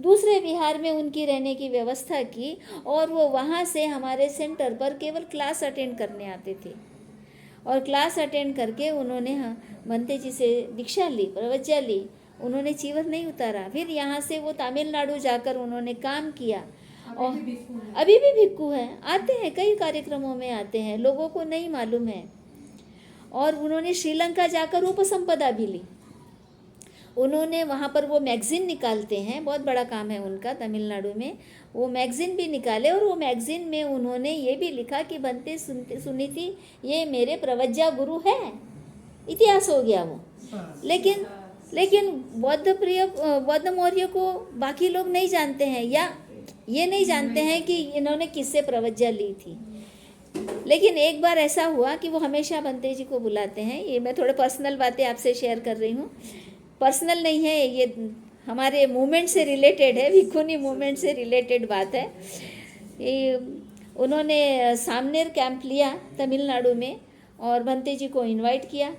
दूसरे विहार में उनकी रहने की व्यवस्था की। और वो वहाँ से हमारे सेंटर पर केवल क्लास अटेंड करने आते थे और क्लास अटेंड करके उन्होंने बनते जी से दीक्षा ली, प्रवज्ञा ली। उन्होंने चीवर नहीं उतारा। फिर यहाँ से वो तमिलनाडु जाकर उन्होंने काम किया और अभी भी भिक्खू हैं, आते हैं, कई कार्यक्रमों में आते हैं, लोगों को नहीं मालूम है। और उन्होंने श्रीलंका जाकर उपसंपदा भी ली। उन्होंने वहाँ पर वो मैगज़ीन निकालते हैं, बहुत बड़ा काम है उनका तमिलनाडु में। वो मैगज़ीन भी निकाले और वो मैगज़ीन में उन्होंने ये भी लिखा कि बनते सुनीति ये मेरे प्रवज्ञा गुरु है। इतिहास हो गया वो। लेकिन बौद्ध मौर्य को बाकी लोग नहीं जानते हैं, या ये नहीं जानते हैं कि इन्होंने किससे प्रवज्ञा ली थी। लेकिन एक बार ऐसा हुआ कि वो हमेशा बनते जी को बुलाते हैं। ये मैं थोड़े पर्सनल बातें आपसे शेयर कर रही हूँ, पर्सनल नहीं है, ये हमारे मूवमेंट से रिलेटेड है, भिक्खुनी मूवमेंट से रिलेटेड बात है। ये उन्होंने सामनेर कैंप लिया तमिलनाडु में और बनते जी को इनवाइट किया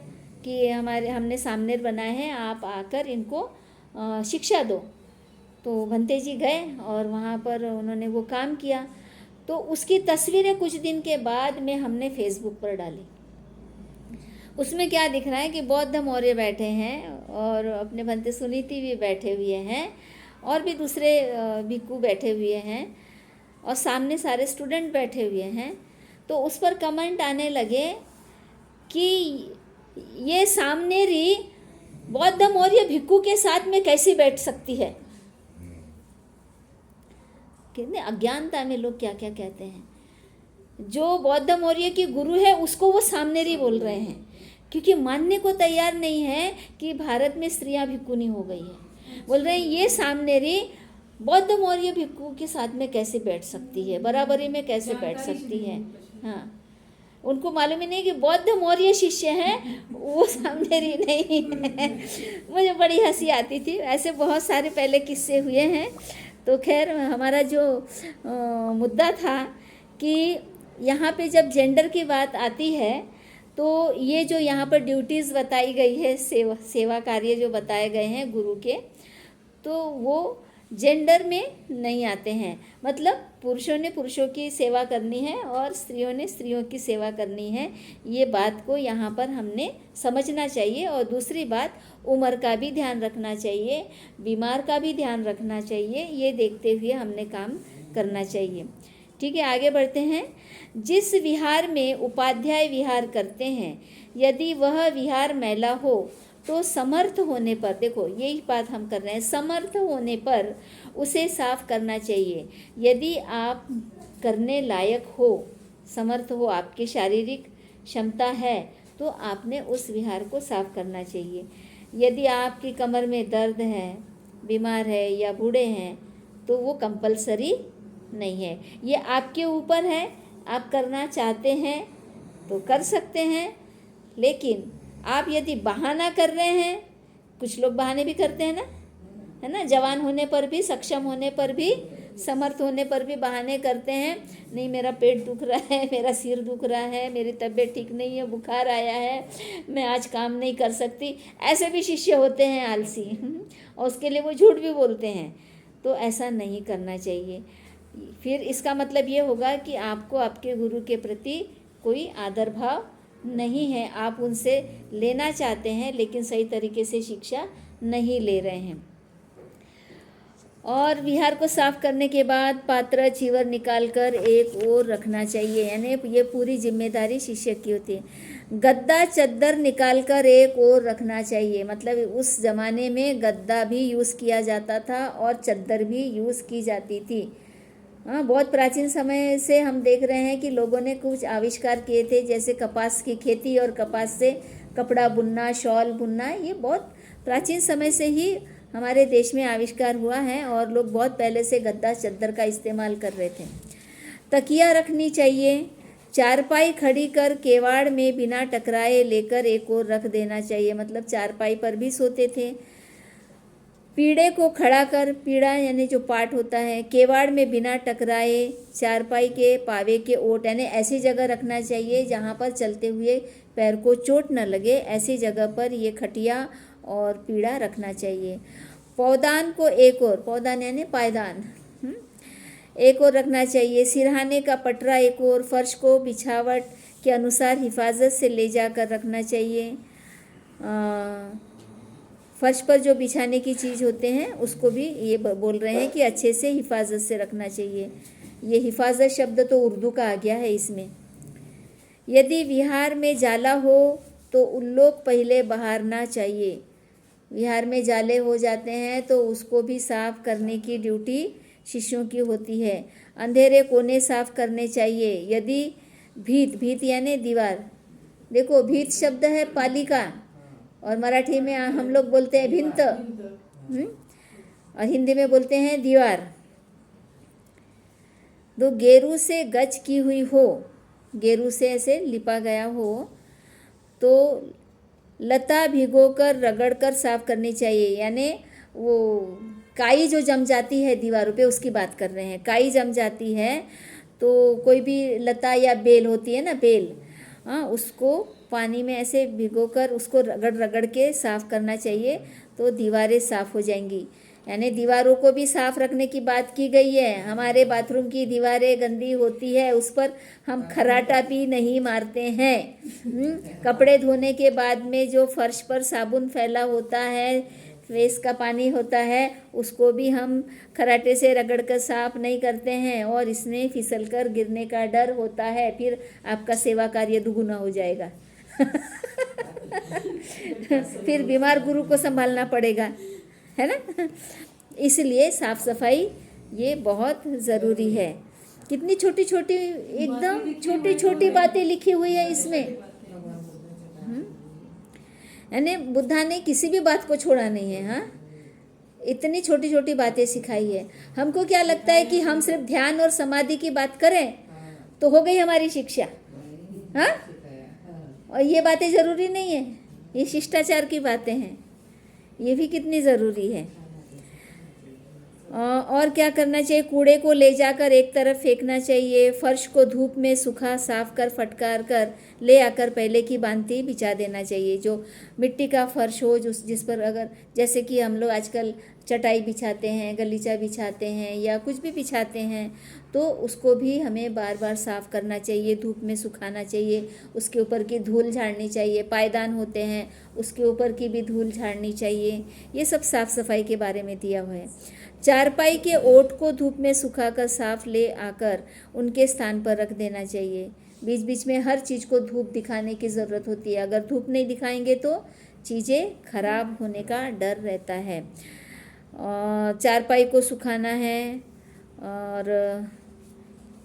कि हमने सामनेर बनाए हैं, आप आकर इनको शिक्षा दो। तो बनते जी गए और वहाँ पर उन्होंने वो काम किया। तो उसकी तस्वीरें कुछ दिन के बाद में हमने फेसबुक पर डाली। उसमें क्या दिख रहा है कि बौद्ध मौर्य बैठे हैं और अपने बनते सुनीति भी बैठे हुए हैं और भी दूसरे भिक्खू बैठे हुए हैं और सामने सारे स्टूडेंट बैठे हुए हैं। तो उस पर कमेंट आने लगे कि ये सामनेरी बौद्ध मौर्य भिक्खू के साथ में कैसे बैठ सकती है। कितने अज्ञानता में लोग क्या क्या कहते हैं। जो बौद्ध मौर्य की गुरु है उसको वो सामनेरी बोल रहे हैं, क्योंकि मानने को तैयार नहीं है कि भारत में स्त्रियां भिक्खुनी हो गई है। बोल रहे हैं ये सामनेरी बौद्ध मौर्य भिक्खू के साथ में कैसे बैठ सकती है, बराबरी में कैसे बैठ सकती है। हाँ, उनको मालूम ही नहीं कि बौद्ध मौर्य शिष्य हैं, वो सामनेरी नहीं है। मुझे बड़ी हंसी आती थी। ऐसे बहुत सारे पहले किस्से हुए हैं। तो खैर, हमारा जो मुद्दा था कि यहाँ पे जब जेंडर की बात आती है तो ये जो यहाँ पर ड्यूटीज़ बताई गई है, सेवा कार्य जो बताए गए हैं गुरु के, तो वो जेंडर में नहीं आते हैं। मतलब पुरुषों ने पुरुषों की सेवा करनी है और स्त्रियों ने स्त्रियों की सेवा करनी है। ये बात को यहाँ पर हमने समझना चाहिए। और दूसरी बात, उम्र का भी ध्यान रखना चाहिए, बीमार का भी ध्यान रखना चाहिए। ये देखते हुए हमने काम करना चाहिए। ठीक है, आगे बढ़ते हैं। जिस विहार में उपाध्याय विहार करते हैं, यदि वह विहार मैला हो तो समर्थ होने पर, देखो यही बात हम कर रहे हैं, समर्थ होने पर उसे साफ करना चाहिए। यदि आप करने लायक हो, समर्थ हो, आपकी शारीरिक क्षमता है, तो आपने उस विहार को साफ करना चाहिए। यदि आपकी कमर में दर्द है, बीमार है या बूढ़े हैं, तो वो कंपलसरी नहीं है। ये आपके ऊपर है, आप करना चाहते हैं तो कर सकते हैं। लेकिन आप यदि बहाना कर रहे हैं, कुछ लोग बहाने भी करते हैं ना, है ना, जवान होने पर भी, सक्षम होने पर भी, समर्थ होने पर भी बहाने करते हैं। नहीं, मेरा पेट दुख रहा है, मेरा सिर दुख रहा है, मेरी तबीयत ठीक नहीं है, बुखार आया है, मैं आज काम नहीं कर सकती। ऐसे भी शिष्य होते हैं आलसी, और उसके लिए वो झूठ भी बोलते हैं। तो ऐसा नहीं करना चाहिए। फिर इसका मतलब ये होगा कि आपको आपके गुरु के प्रति कोई आदर भाव नहीं है। आप उनसे लेना चाहते हैं लेकिन सही तरीके से शिक्षा नहीं ले रहे हैं। और विहार को साफ करने के बाद पात्र चीवर निकालकर एक ओर रखना चाहिए, यानी ये पूरी जिम्मेदारी शिष्य की होती है। गद्दा चद्दर निकालकर एक ओर रखना चाहिए। मतलब उस ज़माने में गद्दा भी यूज़ किया जाता था और चद्दर भी यूज़ की जाती थी। हाँ, बहुत प्राचीन समय से हम देख रहे हैं कि लोगों ने कुछ आविष्कार किए थे, जैसे कपास की खेती और कपास से कपड़ा बुनना, शॉल बुनना। ये बहुत प्राचीन समय से ही हमारे देश में आविष्कार हुआ है और लोग बहुत पहले से गद्दा चद्दर का इस्तेमाल कर रहे थे। तकिया रखनी चाहिए। चारपाई खड़ी कर केवाड़ में बिना टकराए लेकर एक और रख देना चाहिए, मतलब चारपाई पर भी सोते थे। पीढ़े को खड़ा कर, पीढ़ा यानी जो पाट होता है, केवाड़ में बिना टकराए चारपाई के पावे के ओट यानी ऐसी जगह रखना चाहिए जहाँ पर चलते हुए पैर को चोट न लगे, ऐसी जगह पर ये खटिया और पीढ़ा रखना चाहिए। पौदान को एक और, पौदान यानी पायदान, एक और रखना चाहिए। सिरहाने का पटरा एक और, फर्श को बिछावट के अनुसार हिफाजत से ले जाकर रखना चाहिए। फर्श पर जो बिछाने की चीज़ होते हैं उसको भी ये बोल रहे हैं कि अच्छे से हिफाजत से रखना चाहिए। ये हिफाजत शब्द तो उर्दू का आ गया है इसमें। यदि विहार में जाला हो तो उल्लोक पहले बहारना चाहिए। विहार में जाले हो जाते हैं तो उसको भी साफ करने की ड्यूटी शिष्यों की होती है। अंधेरे कोने साफ करने चाहिए। यदि भीत, भीत यानी दीवार, देखो भीत शब्द है पाली का और मराठी में हम लोग बोलते हैं भिंत, और हिंदी में बोलते हैं दीवार। तो गेरू से गच की हुई हो, गेरू से ऐसे लिपा गया हो तो लता भिगोकर रगड़कर साफ करनी चाहिए। यानी वो काई जो जम जाती है दीवारों पे उसकी बात कर रहे हैं। काई जम जाती है तो कोई भी लता या बेल होती है ना, बेल, हाँ, उसको पानी में ऐसे भिगोकर उसको रगड़ रगड़ के साफ़ करना चाहिए तो दीवारें साफ़ हो जाएंगी। यानी दीवारों को भी साफ़ रखने की बात की गई है। हमारे बाथरूम की दीवारें गंदी होती है, उस पर हम खर्राटा भी नहीं मारते हैं। कपड़े धोने के बाद में जो फर्श पर साबुन फैला होता है, फेस का पानी होता है, उसको भी हम खराटे से रगड़ कर साफ नहीं करते हैं और इसमें फिसल कर गिरने का डर होता है, फिर आपका सेवा कार्य दुगुना हो जाएगा। फिर बीमार गुरु को संभालना पड़ेगा, है ना। इसलिए साफ सफाई ये बहुत ज़रूरी है। कितनी छोटी छोटी, एकदम छोटी छोटी बातें लिखी हुई है इसमें। यानी बुद्धा ने किसी भी बात को छोड़ा नहीं है। हाँ, इतनी छोटी छोटी बातें सिखाई है। हमको क्या लगता है कि हम सिर्फ ध्यान और समाधि की बात करें तो हो गई हमारी शिक्षा। हाँ, और ये बातें ज़रूरी नहीं है, ये शिष्टाचार की बातें हैं, ये भी कितनी ज़रूरी है। और क्या करना चाहिए? कूड़े को ले जाकर एक तरफ फेंकना चाहिए। फर्श को धूप में सूखा साफ कर फटकार कर ले आकर पहले की भांति बिछा देना चाहिए। जो मिट्टी का फर्श हो, जिस पर अगर जैसे कि हम लोग आजकल चटाई बिछाते हैं, गलीचा बिछाते हैं या कुछ भी बिछाते हैं, तो उसको भी हमें बार बार साफ़ करना चाहिए, धूप में सुखाना चाहिए, उसके ऊपर की धूल झाड़नी चाहिए। पायदान होते हैं उसके ऊपर की भी धूल झाड़नी चाहिए। ये सब साफ़ सफाई के बारे में दिया हुआ है। चारपाई के ओट को धूप में सुखाकर साफ ले आकर उनके स्थान पर रख देना चाहिए। बीच बीच में हर चीज़ को धूप दिखाने की ज़रूरत होती है। अगर धूप नहीं दिखाएंगे तो चीज़ें खराब होने का डर रहता है। चारपाई को सुखाना है और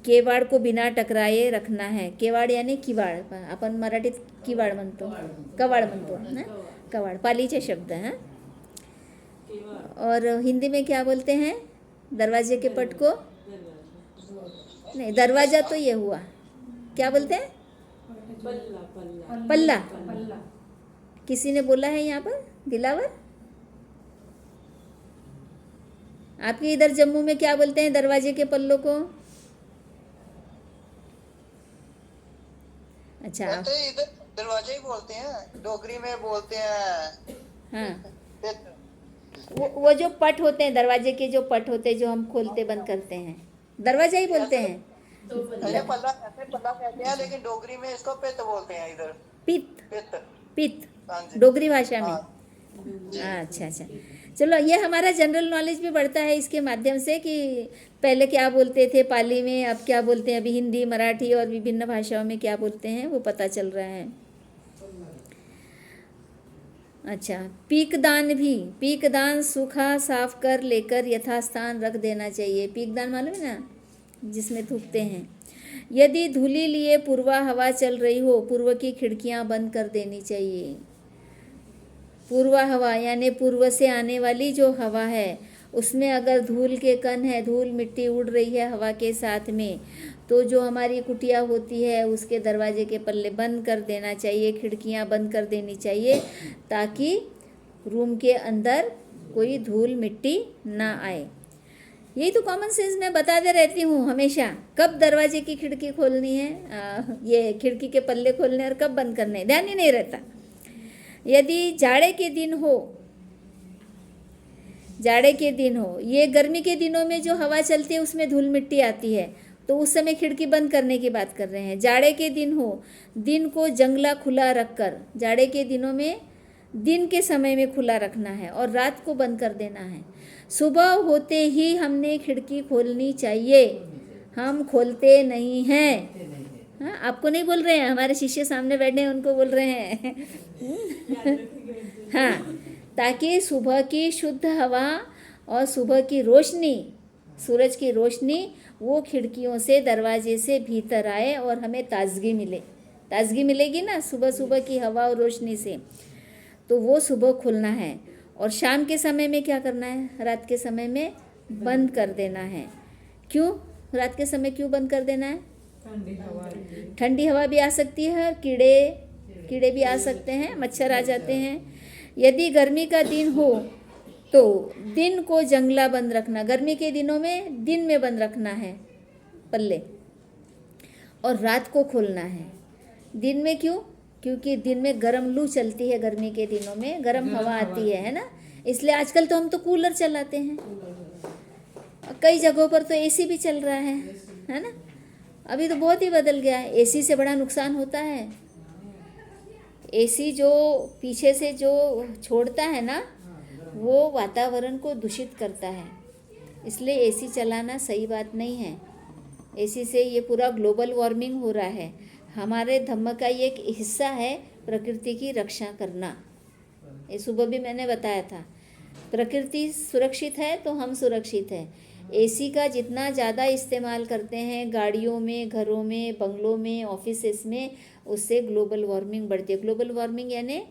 केवाड़ को बिना टकराए रखना है। केवाड़ यानी किवाड़, आपण मराठीत किवाड़ म्हणतो, कवाड़ म्हणतो ना, कवाड़ पालीचे शब्द हैं। और हिंदी में क्या बोलते हैं? दरवाजे के पट को नहीं, दरवाजा तो ये हुआ, क्या बोलते हैं? पल्ला। किसी ने बोला है यहाँ पर? दिलावर, आपके इधर जम्मू में क्या बोलते हैं दरवाजे के पल्लों को? अच्छा, इधर दरवाजे ही बोलते हैं, डोगरी में बोलते हैं। हाँ, वो जो पट होते हैं, दरवाजे के जो पट होते हैं जो हम खोलते बंद करते हैं, दरवाजा ही बोलते हैं। पल्ला कहते हैं, लेकिन डोगरी में इसको पित बोलते हैं इधर। पित, पित, पित हाँ जी। डोगरी भाषा में। हाँ। अच्छा अच्छा, चलो ये हमारा जनरल नॉलेज भी बढ़ता है इसके माध्यम से कि पहले क्या बोलते थे पाली में, अब क्या बोलते हैं, अभी हिंदी, मराठी और विभिन्न भाषाओं में क्या बोलते हैं वो पता चल रहा है। अच्छा, पीकदान भी, पीकदान सूखा साफ कर लेकर यथास्थान रख देना चाहिए। पीकदान मालूम है ना? जिसमें थूकते हैं। यदि धूली लिए पूर्वा हवा चल रही हो, पूर्व की खिड़कियां बंद कर देनी चाहिए। पूर्वा हवा यानी पूर्व से आने वाली जो हवा है, उसमें अगर धूल के कण है, धूल मिट्टी उड़ रही है हवा के साथ में, तो जो हमारी कुटिया होती है उसके दरवाजे के पल्ले बंद कर देना चाहिए, खिड़कियां बंद कर देनी चाहिए, ताकि रूम के अंदर कोई धूल मिट्टी ना आए। यही तो कॉमन सेंस मैं बताते रहती हूँ हमेशा, कब दरवाजे की खिड़की खोलनी है, ये खिड़की के पल्ले खोलने और कब बंद करने, ध्यान ही नहीं रहता। यदि जाड़े के दिन हो, ये गर्मी के दिनों में जो हवा चलती है उसमें धूल मिट्टी आती है, तो उस समय खिड़की बंद करने की बात कर रहे हैं। जाड़े के दिन हो, दिन को जंगला खुला रखकर, जाड़े के दिनों में दिन के समय में खुला रखना है और रात को बंद कर देना है। सुबह होते ही हमने खिड़की खोलनी चाहिए, हम खोलते नहीं हैं। हाँ, आपको नहीं बोल रहे हैं, हमारे शिष्य सामने बैठे हैं उनको बोल रहे हैं। हाँ, ताकि सुबह की शुद्ध हवा और सुबह की रोशनी, सूरज की रोशनी वो खिड़कियों से, दरवाजे से भीतर आए और हमें ताजगी मिले। ताजगी मिलेगी ना सुबह सुबह की हवा और रोशनी से, तो वो सुबह खुलना है। और शाम के समय में क्या करना है, रात के समय में बंद कर देना है। क्यों रात के समय क्यों बंद कर देना है? ठंडी हवा भी आ सकती है, कीड़े भी आ सकते हैं, मच्छर आ जाते हैं। यदि गर्मी का दिन हो तो दिन को जंगला बंद रखना, गर्मी के दिनों में दिन में बंद रखना है पल्ले, और रात को खोलना है। दिन में क्यों? क्योंकि दिन में गर्म लू चलती है, गर्मी के दिनों में गर्म हवा आती है ना, इसलिए आजकल तो हम तो कूलर चलाते हैं, कई जगहों पर तो एसी भी चल रहा है ना। अभी तो बहुत ही बदल गया है। एसी से बड़ा नुकसान होता है। एसी जो पीछे से जो छोड़ता है ना, वो वातावरण को दूषित करता है, इसलिए एसी चलाना सही बात नहीं है। एसी से ये पूरा ग्लोबल वार्मिंग हो रहा है। हमारे धम्म का ये एक हिस्सा है प्रकृति की रक्षा करना। ये सुबह भी मैंने बताया था, प्रकृति सुरक्षित है तो हम सुरक्षित हैं। एसी का जितना ज़्यादा इस्तेमाल करते हैं गाड़ियों में, घरों में, बंगलों में, ऑफिसेस में, उससे ग्लोबल वार्मिंग बढ़ती है। ग्लोबल वार्मिंग यानी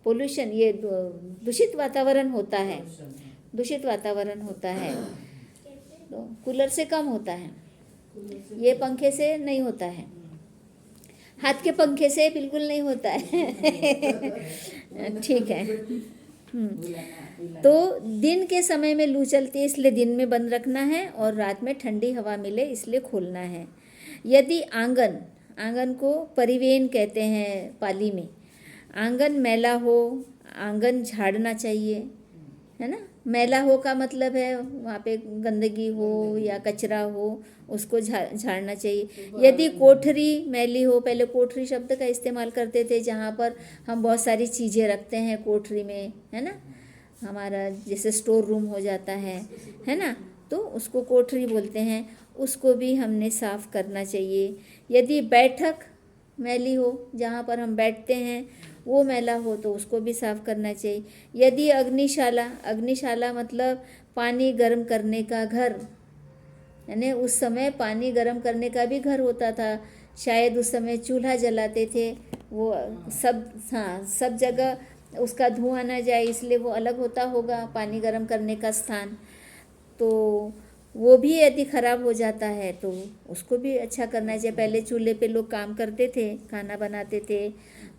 पोल्यूशन, ये दूषित वातावरण होता है, दूषित वातावरण होता है। तो कूलर से कम होता है, ये पंखे से नहीं होता है, हाथ के पंखे से बिल्कुल नहीं होता है। ठीक है। तो दिन के समय में लू चलती है, इसलिए दिन में बंद रखना है, और रात में ठंडी हवा मिले इसलिए खोलना है। यदि आंगन को परिवेन कहते हैं पाली में, आंगन मैला हो, आंगन झाड़ना चाहिए, है ना। मैला हो का मतलब है वहाँ पे गंदगी हो या कचरा हो, उसको झाड़ना चाहिए। यदि कोठरी मैली हो, पहले कोठरी शब्द का इस्तेमाल करते थे जहाँ पर हम बहुत सारी चीज़ें रखते हैं कोठरी में, है ना, हमारा जैसे स्टोर रूम हो जाता है ना, तो उसको कोठरी बोलते हैं, उसको भी हमने साफ़ करना चाहिए। यदि बैठक मैली हो, जहाँ पर हम बैठते हैं वो मैला हो, तो उसको भी साफ़ करना चाहिए। यदि अग्निशाला मतलब पानी गर्म करने का घर, यानी उस समय पानी गर्म करने का भी घर होता था, शायद उस समय चूल्हा जलाते थे, वो सब जगह उसका धुआं ना जाए इसलिए वो अलग होता होगा पानी गर्म करने का स्थान। तो वो भी यदि ख़राब हो जाता है तो उसको भी अच्छा करना चाहिए। पहले चूल्हे पे लोग काम करते थे, खाना बनाते थे,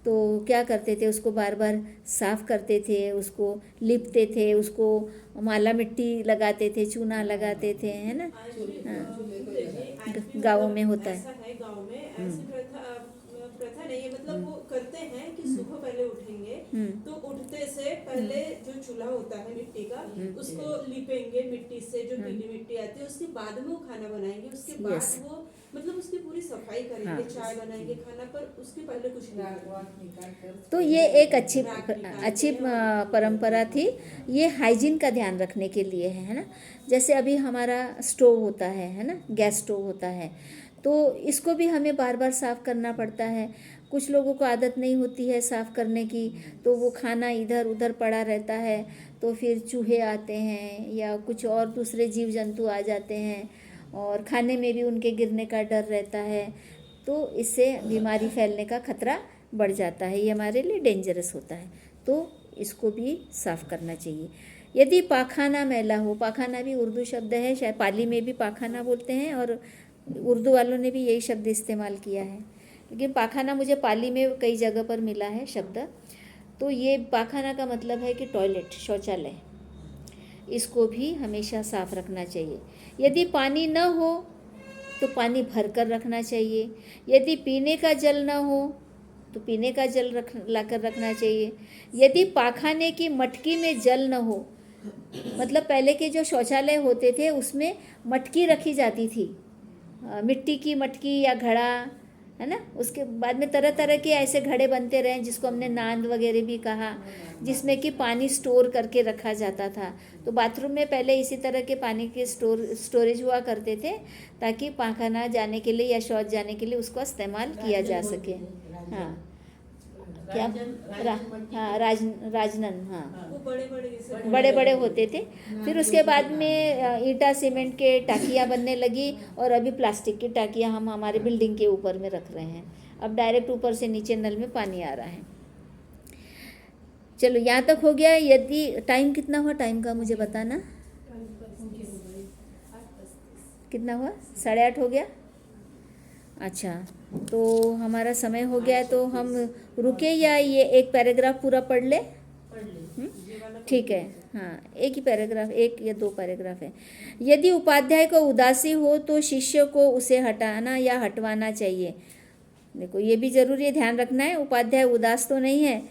तो क्या करते थे, उसको बार बार साफ़ करते थे, उसको लिपते थे, उसको माला मिट्टी लगाते थे, चूना लगाते थे, है ना। हाँ, गाँवों में होता है। गाँव में ऐसी प्रथा नहीं है, मतलब वो करते हैं कि सुबह पहले उठेंगे तो उठते से पहले जो चूल्हा होता है मिट्टी का, उसको लिपेंगे मिट्टी से, जो पीली मिट्टी आती है, उसके बाद में वो खाना बनाएंगे, उसके बाद वो मतलब उसकी पूरी सफाई करेंगे, चाय बनाएंगे, खाना, पर उसके पहले कुछ नहीं। तो ये एक अच्छी परंपरा थी, ये हाइजीन का ध्यान रखने के लिए है ना। जैसे अभी हमारा स्टोव होता है ना, गैस स्टोव होता है, तो इसको भी हमें बार बार साफ़ करना पड़ता है। कुछ लोगों को आदत नहीं होती है साफ़ करने की, तो वो खाना इधर उधर पड़ा रहता है, तो फिर चूहे आते हैं या कुछ और दूसरे जीव जंतु आ जाते हैं, और खाने में भी उनके गिरने का डर रहता है, तो इससे बीमारी फैलने का खतरा बढ़ जाता है, ये हमारे लिए डेंजरस होता है, तो इसको भी साफ़ करना चाहिए। यदि पाखाना मैला हो, पाखाना भी उर्दू शब्द है, शायद पाली में भी पाखाना बोलते हैं और उर्दू वालों ने भी यही शब्द इस्तेमाल किया है, लेकिन पाखाना मुझे पाली में कई जगह पर मिला है शब्द। तो ये पाखाना का मतलब है कि टॉयलेट, शौचालय, इसको भी हमेशा साफ़ रखना चाहिए। यदि पानी न हो तो पानी भर कर रखना चाहिए। यदि पीने का जल न हो तो पीने का जल लाकर रखना चाहिए। यदि पाखाने की मटकी में जल न हो, मतलब पहले के जो शौचालय होते थे उसमें मटकी रखी जाती थी, मिट्टी की मटकी या घड़ा, है ना। उसके बाद में तरह तरह के ऐसे घड़े बनते रहे जिसको हमने नांद वगैरह भी कहा, जिसमें कि पानी स्टोर करके रखा जाता था। तो बाथरूम में पहले इसी तरह के पानी के स्टोरेज हुआ करते थे, ताकि पाखाना जाने के लिए या शौच जाने के लिए उसको इस्तेमाल किया जा सके। हाँ, क्या हाँ, राजनन, हाँ, वो बड़े बड़े जैसे बड़े बड़े होते थे। फिर उसके बाद में ईंटा सीमेंट के टाकियाँ बनने लगी, और अभी प्लास्टिक की टाकियाँ हम हमारे बिल्डिंग के ऊपर में रख रहे हैं। अब डायरेक्ट ऊपर से नीचे नल में पानी आ रहा है। चलो, यहाँ तक हो गया। यदि टाइम कितना हुआ, टाइम का मुझे बताना, कितना हुआ? 8:30 हो गया। अच्छा, तो हमारा समय हो गया है, तो हम रुके या ये एक पैराग्राफ पूरा पढ़ ले? ठीक है, हाँ, एक ही पैराग्राफ, एक या दो पैराग्राफ है। यदि उपाध्याय को उदासी हो तो शिष्य को उसे हटाना या हटवाना चाहिए। देखो, ये भी जरूरी है, ध्यान रखना है, उपाध्याय उदास तो नहीं है।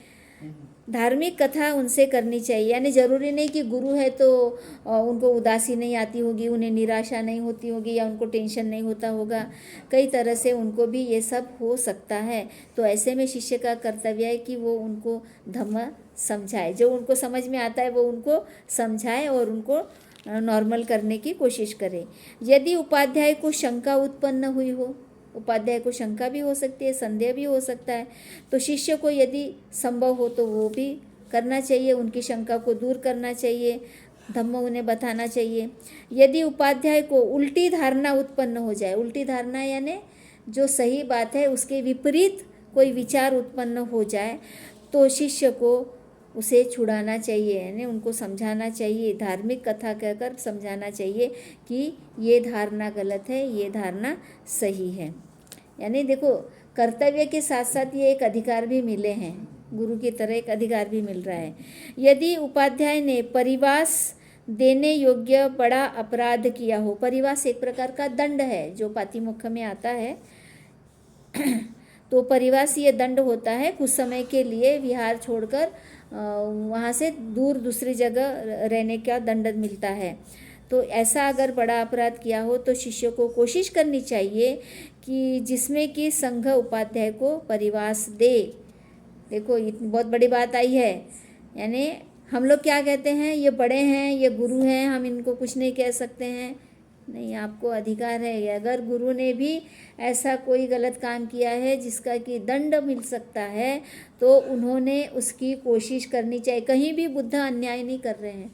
धार्मिक कथा उनसे करनी चाहिए, यानी ज़रूरी नहीं कि गुरु है तो उनको उदासी नहीं आती होगी, उन्हें निराशा नहीं होती होगी, या उनको टेंशन नहीं होता होगा। कई तरह से उनको भी ये सब हो सकता है। तो ऐसे में शिष्य का कर्तव्य है कि वो उनको धम्म समझाए, जो उनको समझ में आता है वो उनको समझाए और उनको नॉर्मल करने की कोशिश करे। यदि उपाध्याय को शंका उत्पन्न हुई हो, उपाध्याय को शंका भी हो सकती है, संदेह भी हो सकता है, तो शिष्य को यदि संभव हो तो वो भी करना चाहिए, उनकी शंका को दूर करना चाहिए, धम्म उन्हें बताना चाहिए। यदि उपाध्याय को उल्टी धारणा उत्पन्न हो जाए, उल्टी धारणा यानी जो सही बात है उसके विपरीत कोई विचार उत्पन्न हो जाए, तो शिष्य को उसे छुड़ाना चाहिए, यानी उनको समझाना चाहिए, धार्मिक कथा कहकर समझाना चाहिए कि ये धारणा गलत है, ये धारणा सही है। यानी देखो, कर्तव्य के साथ साथ ये एक अधिकार भी मिले हैं, गुरु की तरह एक अधिकार भी मिल रहा है। यदि उपाध्याय ने परिवास देने योग्य बड़ा अपराध किया हो, परिवास एक प्रकार का दंड है जो पातिमुख्य में आता है, तो परिवास ये दंड होता है, कुछ समय के लिए विहार छोड़कर वहाँ से दूर दूसरी जगह रहने का दंड मिलता है। तो ऐसा अगर बड़ा अपराध किया हो तो शिष्य को कोशिश करनी चाहिए कि जिसमें कि संघ उपाध्याय को परिवास दे। देखो, इतनी बहुत बड़ी बात आई है, यानी हम लोग क्या कहते हैं, ये बड़े हैं, ये गुरु हैं, हम इनको कुछ नहीं कह सकते हैं। नहीं, आपको अधिकार है। अगर गुरु ने भी ऐसा कोई गलत काम किया है जिसका कि दंड मिल सकता है, तो उन्होंने उसकी कोशिश करनी चाहिए। कहीं भी बुद्ध अन्याय नहीं कर रहे हैं।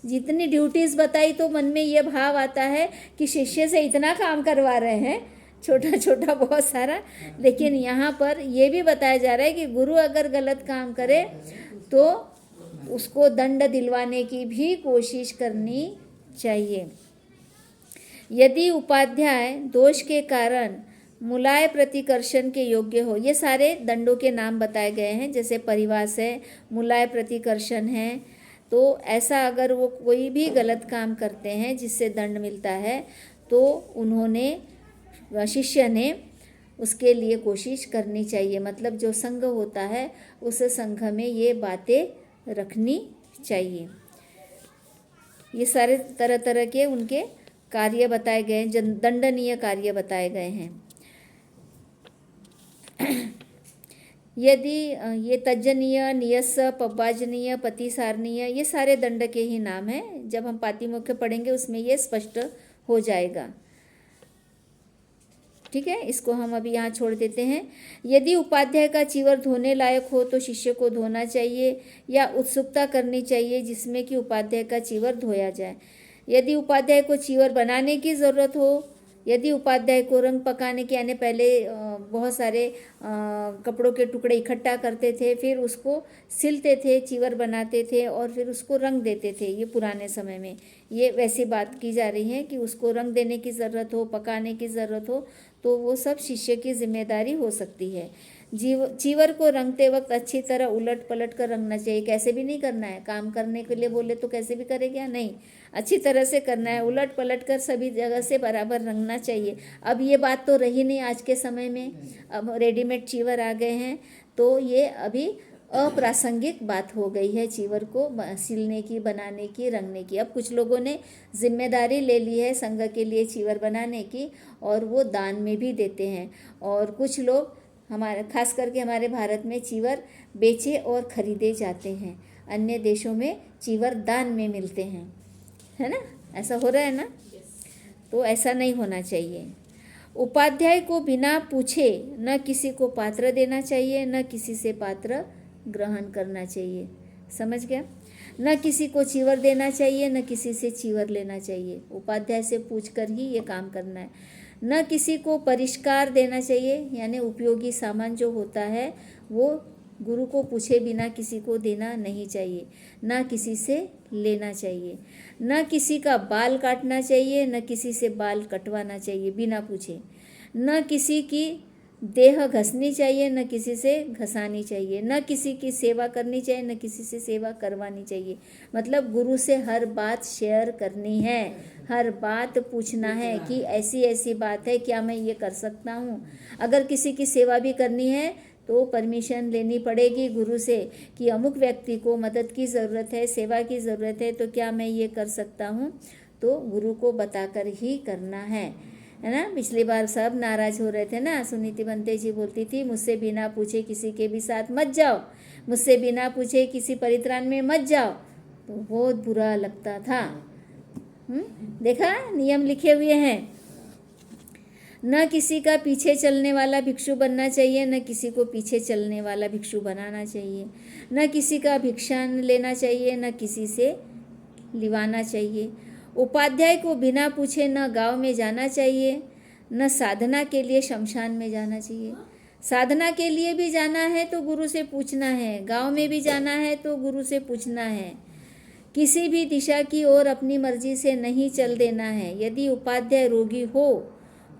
जितनी ड्यूटीज़ बताई तो मन में ये भाव आता है कि शिष्य से इतना काम करवा रहे हैं, छोटा छोटा बहुत सारा, लेकिन यहाँ पर ये भी बताया जा रहा है कि गुरु अगर गलत काम करे तो उसको दंड दिलवाने की भी कोशिश करनी चाहिए। यदि उपाध्याय दोष के कारण मुलाय प्रतिकर्षण के योग्य हो, ये सारे दंडों के नाम बताए गए हैं, जैसे परिवास है, मुलाय प्रतिकर्षण है, तो ऐसा अगर वो कोई भी गलत काम करते हैं जिससे दंड मिलता है, तो उन्होंने, शिष्य ने उसके लिए कोशिश करनी चाहिए। मतलब जो संघ होता है उस संघ में ये बातें रखनी चाहिए। ये सारे तरह तरह के उनके कार्य बताए गए हैं, दंडनीय कार्य बताए गए हैं। यदि ये तज्जनीय, नियस, पब्बाजनीय, पतिसारणीय, ये सारे दंड के ही नाम हैं। जब हम पातिमुख्य पढ़ेंगे उसमें ये स्पष्ट हो जाएगा। ठीक है, इसको हम अभी यहाँ छोड़ देते हैं। यदि उपाध्याय का चीवर धोने लायक हो तो शिष्य को धोना चाहिए या उत्सुकता करनी चाहिए जिसमें कि उपाध्याय का चीवर धोया जाए। यदि उपाध्याय को चीवर बनाने की ज़रूरत हो, यदि उपाध्याय को रंग पकाने के, यानी पहले बहुत सारे कपड़ों के टुकड़े इकट्ठा करते थे, फिर उसको सिलते थे, चीवर बनाते थे और फिर उसको रंग देते थे। ये पुराने समय में ये वैसी बात की जा रही है कि उसको रंग देने की ज़रूरत हो, पकाने की ज़रूरत हो, तो वो सब शिष्य की जिम्मेदारी हो सकती है। चीवर को रंगते वक्त अच्छी तरह उलट पलट कर रंगना चाहिए। कैसे भी नहीं करना है, काम करने के लिए बोले तो कैसे भी करे क्या, नहीं, अच्छी तरह से करना है, उलट पलट कर सभी जगह से बराबर रंगना चाहिए। अब ये बात तो रही नहीं आज के समय में, अब रेडीमेड चीवर आ गए हैं, तो ये अभी अप्रासंगिक बात हो गई है चीवर को सिलने की, बनाने की, रंगने की। अब कुछ लोगों ने जिम्मेदारी ले ली है संघ के लिए चीवर बनाने की, और वो दान में भी देते हैं। और कुछ लोग हमारे, खास करके हमारे भारत में चीवर बेचे और ख़रीदे जाते हैं। अन्य देशों में चीवर दान में मिलते हैं, है ना, ऐसा हो रहा है ना। तो ऐसा नहीं होना चाहिए। उपाध्याय को बिना पूछे न किसी को पात्र देना चाहिए, न किसी से पात्र ग्रहण करना चाहिए। समझ गया? न किसी को चीवर देना चाहिए, न किसी से चीवर लेना चाहिए। उपाध्याय से पूछकर ही ये काम करना है। न किसी को परिष्कार देना चाहिए, यानी उपयोगी सामान जो होता है वो गुरु को पूछे बिना किसी को देना नहीं चाहिए। न किसी से लेना चाहिए। न किसी का बाल काटना चाहिए, न किसी से बाल कटवाना चाहिए बिना पूछे। न किसी की देह घसनी चाहिए, न किसी से घसानी चाहिए। न किसी की सेवा करनी चाहिए, न किसी से सेवा करवानी चाहिए। मतलब गुरु से हर बात शेयर करनी है, हर बात पूछना है कि ऐसी ऐसी बात है, क्या मैं ये कर सकता हूँ। अगर किसी की सेवा भी करनी है तो परमिशन लेनी पड़ेगी गुरु से कि अमुक व्यक्ति को मदद की ज़रूरत है, सेवा की ज़रूरत है, तो क्या मैं ये कर सकता हूँ। तो गुरु को बताकर ही करना है ना। पिछली बार सब नाराज़ हो रहे थे ना, सुनीति बनते जी बोलती थी मुझसे बिना पूछे किसी के भी साथ मत जाओ, मुझसे बिना पूछे किसी परित्राण में मत जाओ, तो बहुत बुरा लगता था। देखा, नियम लिखे हुए हैं। न किसी का पीछे चलने वाला भिक्षु बनना चाहिए, न किसी को पीछे चलने वाला भिक्षु बनाना चाहिए। न किसी का भिक्षान लेना चाहिए, न किसी से लिवाना चाहिए। उपाध्याय को बिना पूछे न गांव में जाना चाहिए, न साधना के लिए शमशान में जाना चाहिए। साधना के लिए भी जाना है तो गुरु से पूछना है, गांव में भी जाना है तो गुरु से पूछना है। किसी भी दिशा की ओर अपनी मर्जी से नहीं चल देना है। यदि उपाध्याय रोगी हो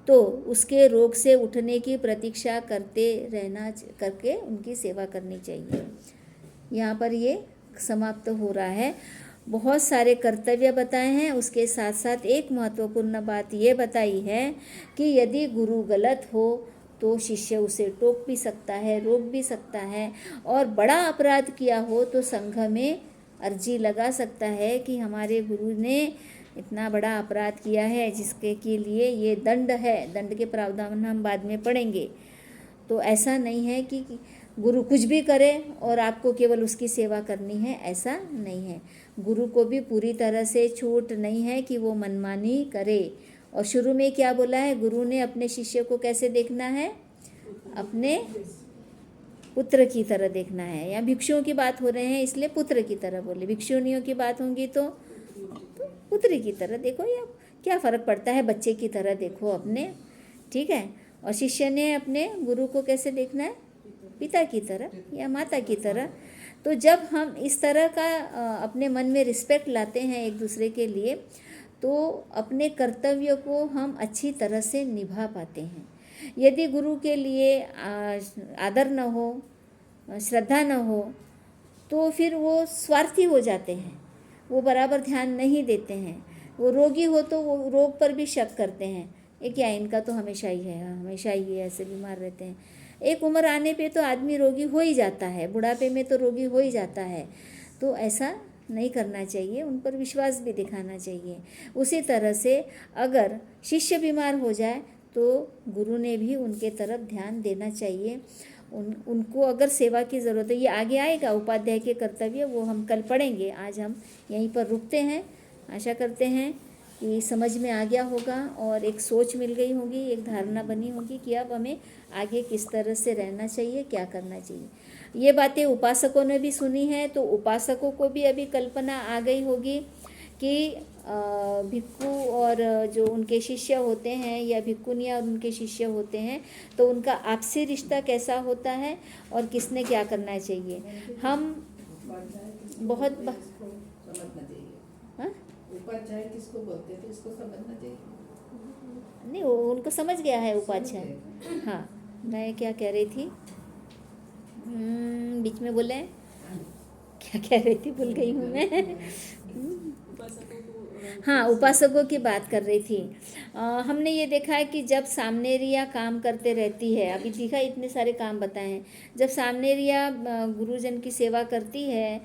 तो उसके रोग से उठने की प्रतीक्षा करके उनकी सेवा करनी चाहिए। यहाँ पर ये समाप्त हो रहा है। बहुत सारे कर्तव्य बताए हैं, उसके साथ साथ एक महत्वपूर्ण बात ये बताई है कि यदि गुरु गलत हो तो शिष्य उसे टोक भी सकता है, रोक भी सकता है, और बड़ा अपराध किया हो तो संघ में अर्जी लगा सकता है कि हमारे गुरु ने इतना बड़ा अपराध किया है जिसके के लिए ये दंड है। दंड के प्रावधान हम बाद में पढ़ेंगे। तो ऐसा नहीं है कि गुरु कुछ भी करे और आपको केवल उसकी सेवा करनी है, ऐसा नहीं है। गुरु को भी पूरी तरह से छूट नहीं है कि वो मनमानी करे। और शुरू में क्या बोला है, गुरु ने अपने शिष्य को कैसे देखना है, अपने पुत्र की तरह देखना है। यहाँ भिक्षुओं की बात हो रहे हैं इसलिए पुत्र की तरह बोले, भिक्षुणियों की बात होंगी तो पुत्री की तरह देखो, या क्या फ़र्क पड़ता है, बच्चे की तरह देखो अपने, ठीक है। और शिष्य ने अपने गुरु को कैसे देखना है, पिता की तरह या माता की तरह। तो जब हम इस तरह का अपने मन में रिस्पेक्ट लाते हैं एक दूसरे के लिए, तो अपने कर्तव्य को हम अच्छी तरह से निभा पाते हैं। यदि गुरु के लिए आदर न हो, श्रद्धा न हो, तो फिर वो स्वार्थी हो जाते हैं, वो बराबर ध्यान नहीं देते हैं। वो रोगी हो तो वो रोग पर भी शक करते हैं, ये क्या इनका तो हमेशा ही है, हमेशा ही ऐसे बीमार रहते हैं। एक उम्र आने पे तो आदमी रोगी हो ही जाता है, बुढ़ापे में तो रोगी हो ही जाता है। तो ऐसा नहीं करना चाहिए, उन पर विश्वास भी दिखाना चाहिए। उसी तरह से अगर शिष्य बीमार हो जाए तो गुरु ने भी उनके तरफ ध्यान देना चाहिए। उनको अगर सेवा की ज़रूरत है, ये आगे आएगा उपाध्याय के कर्तव्य, वो हम कल पढ़ेंगे। आज हम यहीं पर रुकते हैं। आशा करते हैं कि समझ में आ गया होगा और एक सोच मिल गई होगी, एक धारणा बनी होगी कि अब हमें आगे किस तरह से रहना चाहिए, क्या करना चाहिए। ये बातें उपासकों ने भी सुनी है, तो उपासकों को भी अभी कल्पना आ गई होगी कि भिक्खु और जो उनके शिष्य होते हैं या भिक्खुनियाँ और उनके शिष्य होते हैं तो उनका आपसी रिश्ता कैसा होता है और किसने क्या करना चाहिए। हम बहुत समझना चाहिए। हाँ उपाध्याय किसको बोलते हैं तो इसको समझना चाहिए। नहीं, वो उनको समझ गया है उपाध्याय। हाँ, मैं क्या कह रही थी, बीच में बोले क्या कह रही थी, भूल गई हूँ मैं। उपासकों को हाँ, उपासकों की बात कर रही थी। हमने ये देखा है कि जब सामनेरिया काम करते रहती है, अभी दिखा इतने सारे काम बताए हैं, जब सामनेरिया गुरुजन की सेवा करती है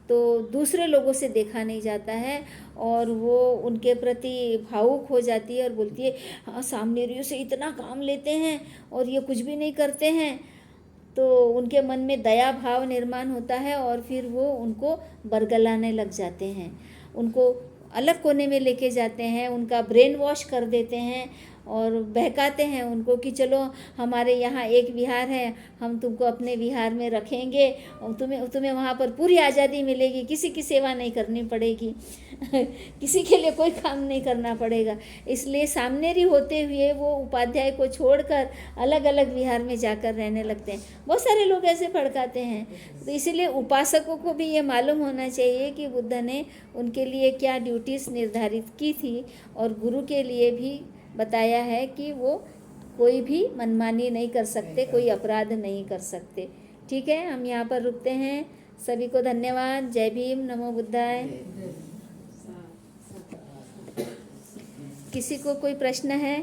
तो दूसरे लोगों से देखा नहीं जाता है और वो उनके प्रति भावुक हो जाती है और बोलती है हाँ सामनेरियों से इतना काम लेते हैं और ये कुछ भी नहीं करते हैं। तो उनके मन में दया भाव निर्माण होता है और फिर वो उनको बरगलाने लग जाते हैं, उनको अलग कोने में लेके जाते हैं, उनका ब्रेन वॉश कर देते हैं और बहकाते हैं उनको कि चलो हमारे यहाँ एक विहार है, हम तुमको अपने विहार में रखेंगे और तुम्हें वहाँ पर पूरी आज़ादी मिलेगी, किसी की सेवा नहीं करनी पड़ेगी किसी के लिए कोई काम नहीं करना पड़ेगा। इसलिए सामनेरी होते हुए वो उपाध्याय को छोड़कर अलग अलग विहार में जाकर रहने लगते हैं। बहुत सारे लोग ऐसे भड़काते हैं। तो इसीलिए उपासकों को भी ये मालूम होना चाहिए कि बुद्ध ने उनके लिए क्या ड्यूटीज़ निर्धारित की थी और गुरु के लिए भी बताया है कि वो कोई भी मनमानी नहीं कर सकते, कोई अपराध नहीं कर सकते। ठीक है, हम यहाँ पर रुकते हैं। सभी को धन्यवाद। जय भीम, नमो बुद्धाय। किसी को कोई प्रश्न है?